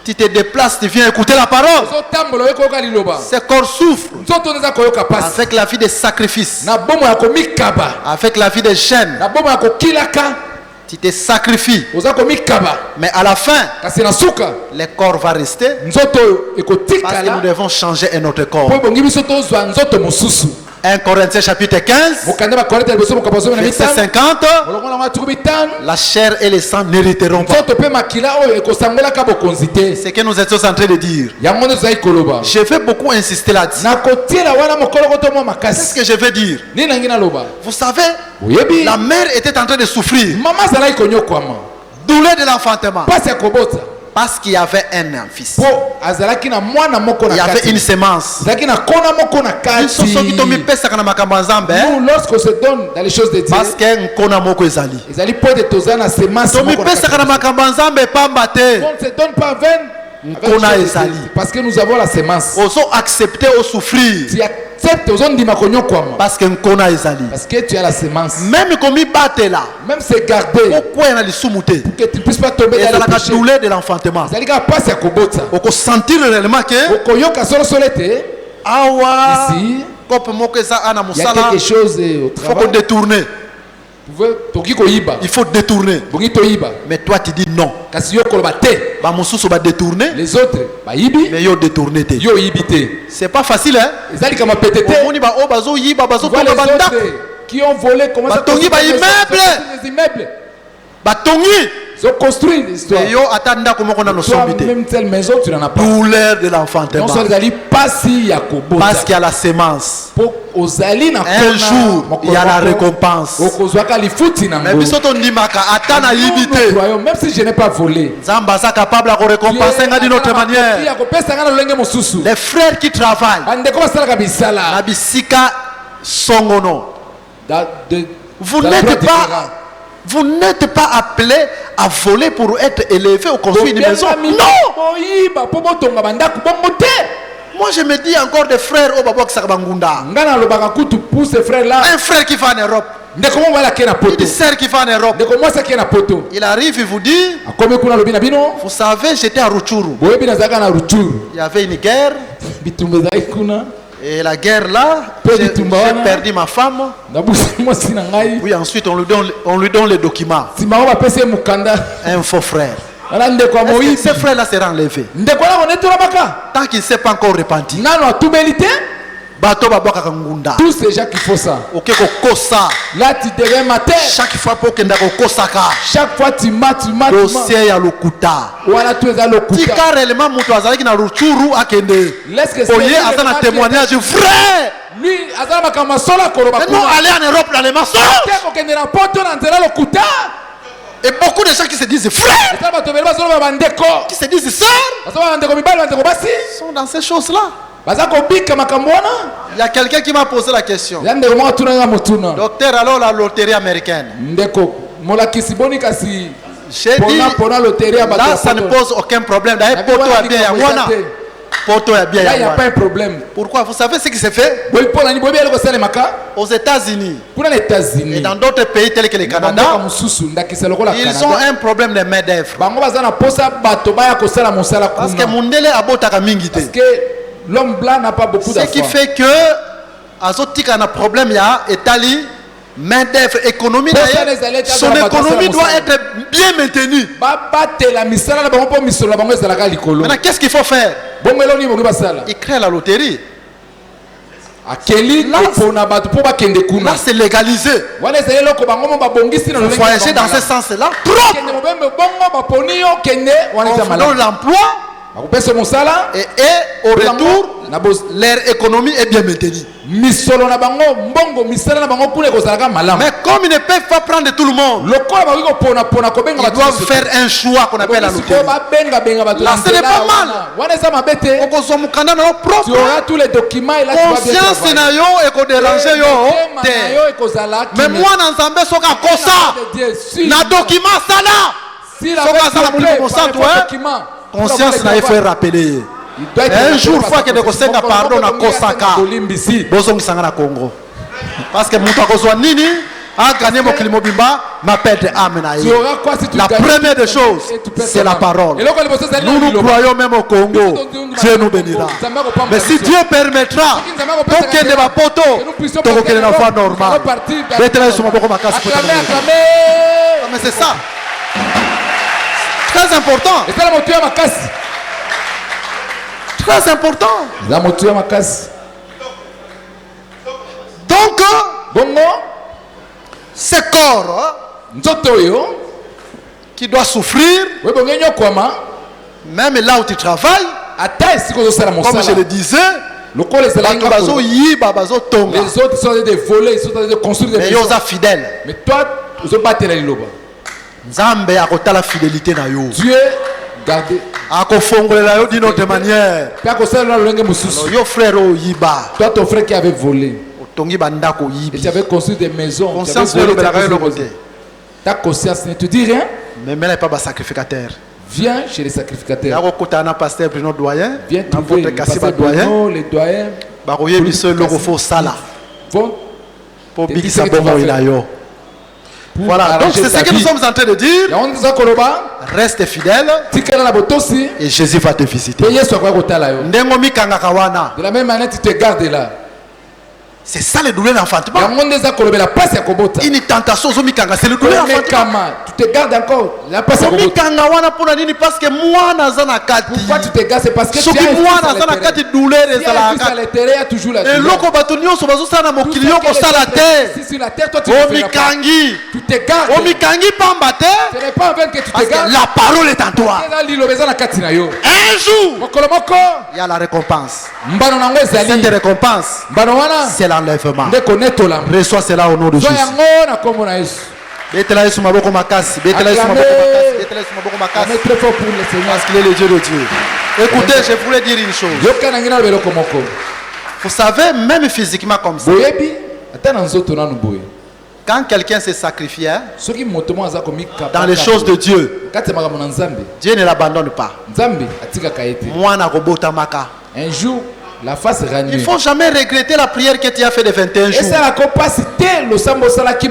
Tu te déplaces, tu viens écouter la parole. Ce corps souffre. Avec la vie de sacrifice. Avec la vie de gêne. Tu te sacrifies. Mais à la fin, le corps va rester. Parce que nous devons changer un autre corps. 1 Corinthiens chapitre 15, verset 50. La chair et le sang n'hériteront pas. C'est ce que nous étions en train de dire. Je vais beaucoup insister là-dessus. Qu'est-ce que je veux dire? Vous savez, la mère était en train de souffrir. Douleur de l'enfantement. Parce qu'il y avait un fils. Il y avait une semence. Nous, lorsqu'on se donne dans les choses de Dieu, parce que on ne se donne pas parce que nous avons la semence. Accepter ou souffrir. Parce que tu as la semence. Même comme il battait là. Même c'est garder. Pourquoi il y a des sous-moutés? Que tu ne puisses pas tomber dans la douleur de l'enfantement. On peut sentir réellement que ici, il y a quelque chose au travail. Il faut détourner. Il faut détourner. Mais toi tu dis non. Les autres, mais ils détourné. C'est pas facile, hein? Qui ont volé, comment ça les immeubles. Ils ont construit des histoires. Même telle maison, tu n'en as pas. Douleur de l'enfantement. Parce qu'il y a la semence. Un jour, il y a la récompense. Même si je n'ai pas volé, capable de récompenser d'une autre manière. Les frères qui travaillent, vous n'êtes pas appelé à voler pour être élevé au construire une maison. Non! Moi je me dis encore des frères au Babok Sakabangunda. Un frère qui va en Europe. Une sœur qui va en Europe. Il arrive, il vous dit, vous savez, j'étais à Rutshuru. Il y avait une guerre. Et la guerre là, j'ai perdu ma femme. Oui, ensuite on lui donne les documents. Un faux frère. Ce frère là sera enlevé. Tant qu'il ne s'est pas encore repenti. Tous ces gens qui font ça. Là tu deviens matin. Chaque fois pour que chaque fois tu mates. Voilà, tu es à l'okuta. Laisse que c'est un témoignage vrai. Lui, non, aller en Europe dans les mensonges. Et beaucoup de gens qui se disent frères, qui se disent sœurs, sont dans ces choses-là. Il y a quelqu'un qui m'a posé la question. Docteur, alors la loterie américaine. J'ai dit, là ça ne pose aucun problème. D'ailleurs, il n'y a pas un problème. Pourquoi? Vous savez ce qui s'est fait aux États-Unis et dans d'autres pays tels que le Canada. Ils ont un problème de main-d'œuvre. Parce que Mundele a l'homme blanc n'a pas beaucoup d'argent. Ce qui fait que Azotik a un problème, il y a Italie, main-d'œuvre, économie. Son économie doit être bien maintenue. Maintenant, qu'est-ce qu'il faut faire? Il crée la loterie. Là, c'est légalisé. Vous voyagez dans ce sens-là. On donne l'emploi. Et au retour, leur économie est bien maintenue. Mais comme ils ne peuvent pas prendre tout le monde, ils doivent faire un choix qu'on appelle la loterie. Là, ce n'est pas mal. Tu auras tous les documents et là tu vas bien travailler. Mais moi, dans Zambé, je suis un document ça là. Conscience n'a fait rappeler. Un jour, fois que nous avons pardon à Kosaka, nous sommes Congo. Parce que nous avons nini a gagné mon Kilimobimba, ma pète amenaï. La première des choses, c'est la parole. Nous croyons même au Congo. Dieu nous bénira. Mais si Dieu permettra, pour qu'il ne va pas pour qu'il ne soit normal. Mais c'est ça. Très important. Très important. corps qui doit souffrir, même là où tu travailles, comme je le disais, les autres sont des volets, ils sont des construire des maisons. Mais ils sont fidèles. Mais toi, tu es battu Nzambe a la fidélité na yo. Dieu garde. A d'une autre manière. Yo frère yiba. Toi ton frère qui avait volé. Et tu avais construit des maisons. Conscience ta conscience ne te dit rien. Mais elle n'est pas sacrificateur. Viens chez les sacrificateurs. Viens trouver le pasteur Bruno, les doyens. Voilà, donc c'est ce que nous sommes en train de dire. Reste fidèle et Jésus va te visiter. De la même manière, tu te gardes là. C'est ça le douleur d'enfantement. Une tentation, c'est le douleur d'enfantement. Tu te gardes encore. Parce que moi, pourquoi tu te gardes? C'est parce que tu as une douleur. Et l'autre bâtonnier, sur la terre, toi tu te gardes. Ce n'est pas en vain que tu te gardes. La parole est en toi. Un jour, il y a la récompense. Cette récompense, c'est l'enlèvement. Reçois cela au nom de Jésus. Parce qu'il est le Dieu de Dieu. Écoutez, je voulais dire une chose. Vous savez, même physiquement comme ça, quand quelqu'un se sacrifie dans les choses de Dieu, Dieu ne l'abandonne pas. Un jour, la face il ne faut jamais regretter la prière que tu as fait de 21 jours.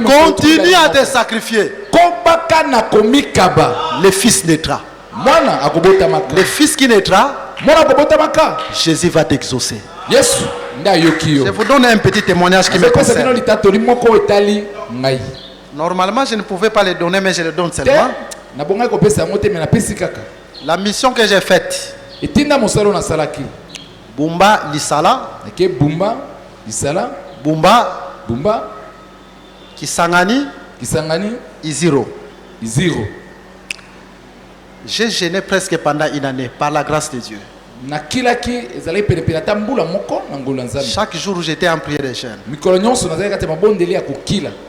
Continue à te sacrifier. Le fils naîtra. Le fils qui naîtra, Jésus va t'exaucer. Je vous donne un petit témoignage qui me concerne. Normalement, je ne pouvais pas le donner, mais je le donne seulement. La mission que j'ai faite, Bumba Lisala, Bumba Kisangani, Iziro. J'ai gêné presque pendant une année par la grâce de Dieu. Chaque jour j'étais en prière de jeûne.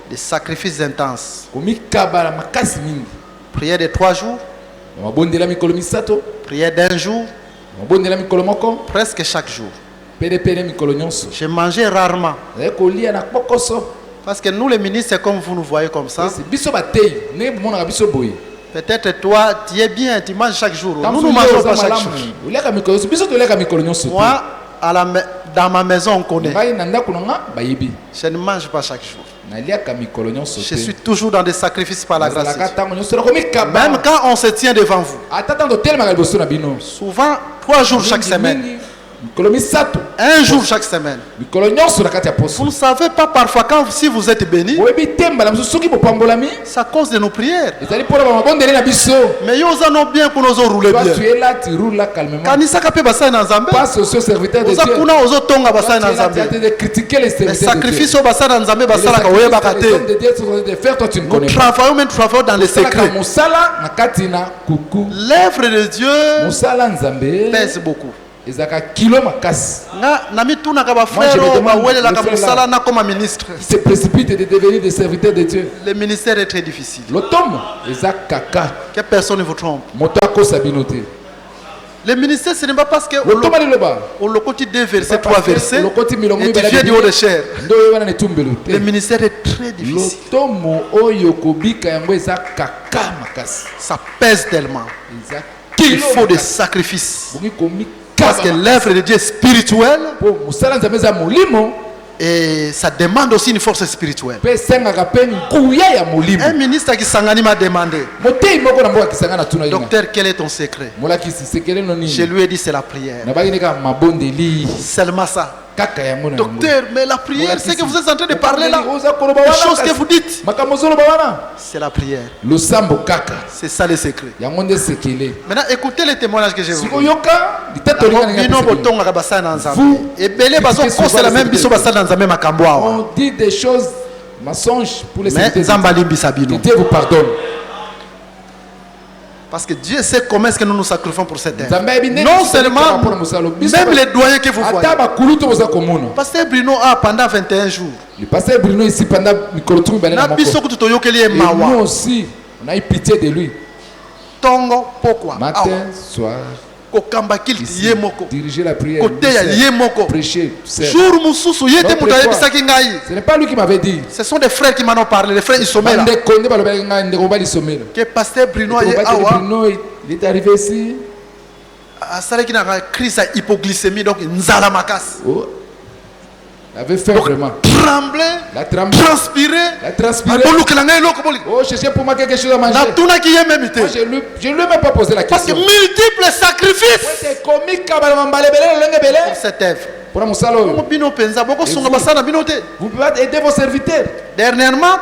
Des sacrifices intenses. Prière de 3 jours. Prière d'un jour. Presque chaque jour. Je mangeais rarement. Parce que nous les ministres, comme vous nous voyez comme ça. Peut-être toi, tu es bien, tu manges chaque jour. Nous ne mangeons pas chaque jour. Moi, dans ma maison, on connaît. Je ne mange pas chaque jour. Je suis toujours dans des sacrifices par la grâce de Dieu. Même quand on se tient devant vous. Souvent, 3 jours chaque semaine. Un jour chaque semaine. Vous ne savez pas parfois quand si vous êtes béni, c'est à cause de nos prières. Mais ils ont bien pour nous rouler bien. Tu es là, tu roules là calmement. Passe au serviteur de Dieu. Les sacrifices au bassin dans Zambé, nous travaillons dans les secrets. L'œuvre de Dieu pèse beaucoup. Se précipite de devenir des serviteurs de Dieu. Le ministère est très difficile. Que personne ne vous trompe. Le ministère, ce n'est pas parce que on le côté 2 versets, 3 versets, et tu viens du haut de chair. Le ministère est très difficile. Ça pèse tellement. Il faut des sacrifices. Parce que l'œuvre de Dieu est spirituelle. Et ça demande aussi une force spirituelle. Un ministre qui s'engage m'a demandé: docteur, quel est ton secret? Je lui ai dit: c'est la prière. Seulement ça. Docteur, mais la prière, c'est que vous êtes en train de parler là. Les choses que vous dites, c'est la prière. C'est ça le secret. Maintenant, écoutez les témoignages que je vous donne. On dit des choses Mensonge pour les mais Dieu vous pardonne. Parce que Dieu sait comment est-ce que nous nous sacrifions pour cette œuvre. Non seulement, même les doyens que vous voyez. Pasteur Bruno a pendant 21 jours. Le pasteur Bruno ici pendant nous aussi, on a eu pitié de lui. Tongo, pourquoi? Matin, soir. Diriger la prière, prêcher. Ce n'est pas lui qui m'avait dit. Ce sont des frères qui m'en ont parlé, les frères Isomela. Que pasteur Bruno est arrivé ici. Il a une crise d'hypoglycémie, donc il avait fait vraiment trembler, transpirer. Oh, chercher pour moi quelque chose à manger. Moi, je ne lui ai même pas posé la question. Parce que multiples sacrifices pour cette œuvre. Vous pouvez aider vos serviteurs. Dernièrement,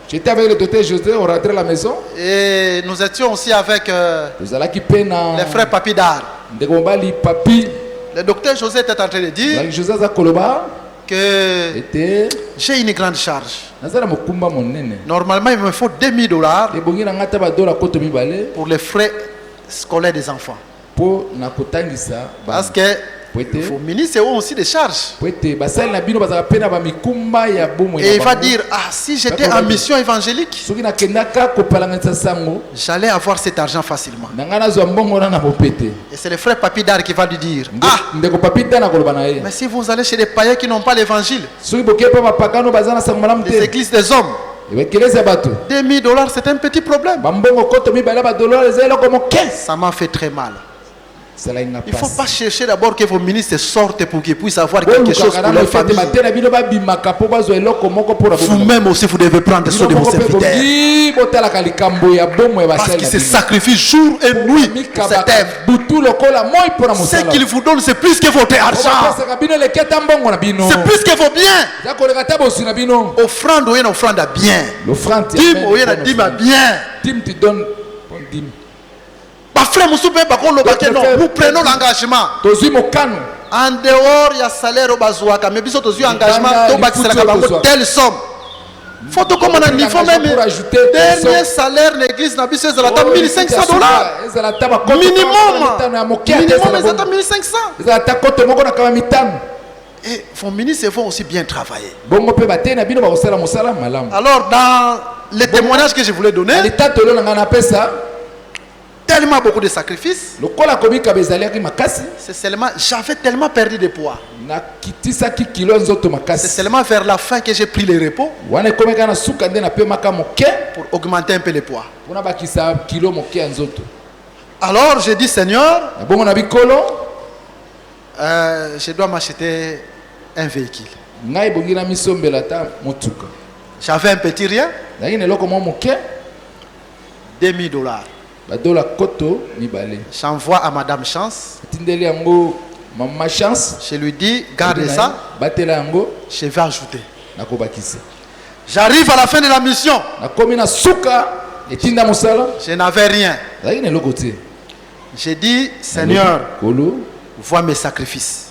j'étais avec le docteur José, on rentrait à la maison. Et nous étions aussi avec les frères Papidar. Le docteur José était en train de dire que j'ai une grande charge. Normalement, il me faut $2000 pour les frais scolaires des enfants. Parce que vos ministres ont aussi des charges. Et il va dire, si j'étais en mission évangélique, j'allais avoir cet argent facilement. Et c'est le frère Papidar qui va lui dire, mais si vous allez chez des païens qui n'ont pas l'évangile, les églises des hommes, $2000 c'est un petit problème. Ça m'a fait très mal. Il ne faut pas chercher d'abord que vos ministres sortent pour qu'ils puissent avoir quelque chose pour leur famille. Vous-même aussi, vous devez prendre soin de vos serviteurs. Parce qu'ils se sacrifient jour et nuit pour cette œuvre. Ce qu'ils vous donnent, c'est plus que votre argent. C'est plus que vos biens. Offrande ou une offrande à bien. Dîme ou une dîme à bien. Nous prenons l'engagement. En dehors, il y a salaire au bazouaka. Mais bisous, tu as engagement. Telle somme. Faut tout comme on a niveau même. Dernier salaire, l'église n'a pas $1500. Minimum. Minimum, ils attendent 1500. Et vos ministres vont aussi bien travailler. Alors, dans les témoignages que je voulais donner, tellement beaucoup de sacrifices, c'est seulement, j'avais tellement perdu de poids. C'est seulement vers la fin que j'ai pris le repos pour augmenter un peu le poids. Alors j'ai dit, Seigneur, je dois m'acheter un véhicule. J'avais un petit rien, $2000. J'envoie à Madame Chance. Je lui dis, gardez ça. Je vais ajouter. J'arrive à la fin de la mission. Je n'avais rien. J'ai dit, Seigneur, vois mes sacrifices.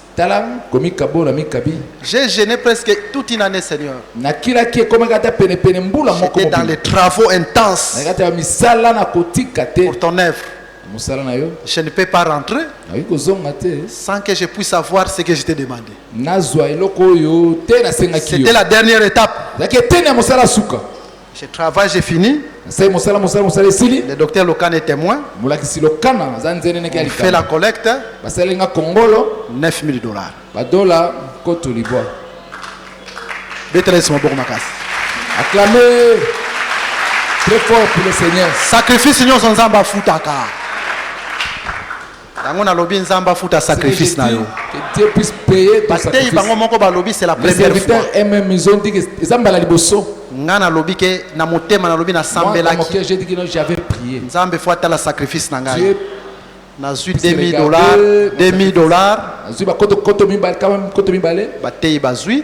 J'ai gêné presque toute une année, Seigneur. J'étais dans les travaux intenses pour ton œuvre. Je ne peux pas rentrer sans que je puisse savoir ce que je t'ai demandé. C'était la dernière étape. Je travaille, j'ai fini. Le docteur Lokan est témoin. On fait la collecte. $9000. Acclamez très fort pour le Seigneur. Sacrifice, Seigneur, sans zamba futaka. Sacrifice na yo. Que Dieu puisse payer ton sacrifice. C'est la première fois. Ils ont dit que Zambala liboso. Ngana lobi ke na motema na lobi na sambela ki. J'ai dit que j'avais prié. Nzambe faut atala sacrifice na ngai. Na zu $2000, $2000. Azu ba koto mi bal quand même koto mi balé. Batei bazui.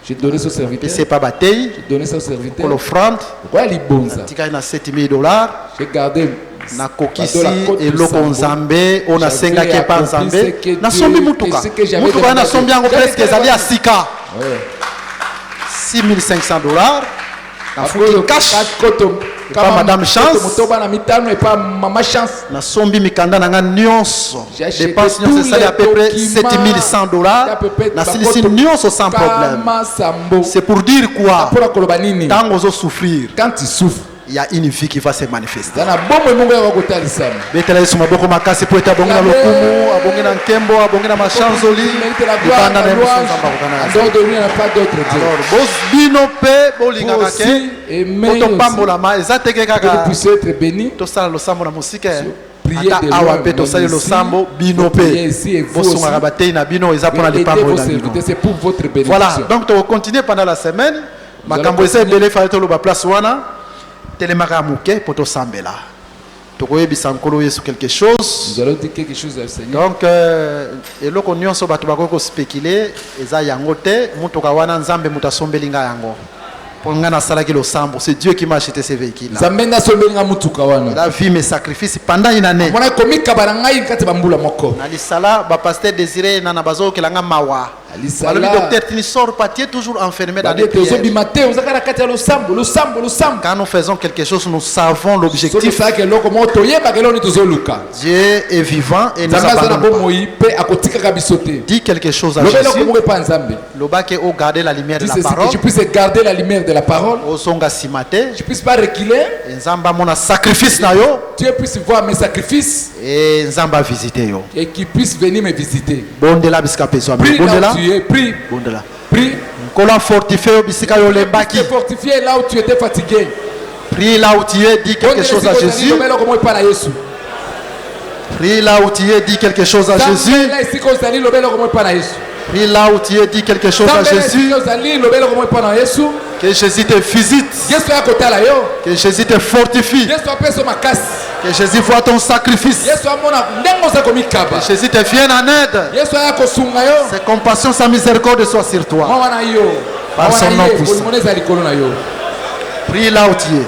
J'ai donné ce serviteur. C'est pas batei. J'ai donné ce serviteur. Pour l'offrande. Pourquoi il bonza? Tika na $7000. J'ai gardé na kokisi eloko nzambe ona senga ke pa nzambe na sombi mutuka na sombi yango presque ezali à sika $6,500 na fuki cash pas madame chance na sombi mikanda na nga nyonso dépense nyonso c'est à peu près $7,100 na silisi nyonso sans problème. C'est pour dire quoi? Tant ozo souffrir, quand tu souffres, il y a une vie qui va se manifester. Voilà, donc on continue pendant la semaine. Telemaka muke poto sambela. Tokoye bisankolo yesu quelque chose. Nous allons dire quelque chose au Seigneur. Donc eloko nyonso bato bakoko spéculer eza yango te mutoka wana nzambe mutasombelinga yango. C'est Dieu qui m'a acheté ces véhicules. La vie mes sacrifices pendant une année. Pasteur Désiré nana bazo kelanga mawa. Alors le docteur tu ne sors pas, tu es toujours enfermé dans les prières. Quand nous faisons quelque chose, nous savons l'objectif. Dieu est vivant et nous abandonne pas. Dis quelque chose à Jésus. O garder la lumière de la parole. Tu puisses garder la lumière de la parole. Tu puisses pas reculer. Dieu puisse voir mes sacrifices. Et qu'il puisse venir me visiter. Prie là où tu es, prie. Prie. Fortifié là où tu étais fatigué. Prie là où tu es, dis quelque chose à Jésus. Prie là où tu es, dis quelque chose à Jésus. Prie là où tu es, dis quelque chose à Jésus. Que Jésus te visite. Que Jésus te fortifie. Que Jésus voit ton sacrifice. Que Jésus te vienne en aide. Ses compassions, sa miséricorde soit sur toi. Par son nom puissant. Prie là où tu es.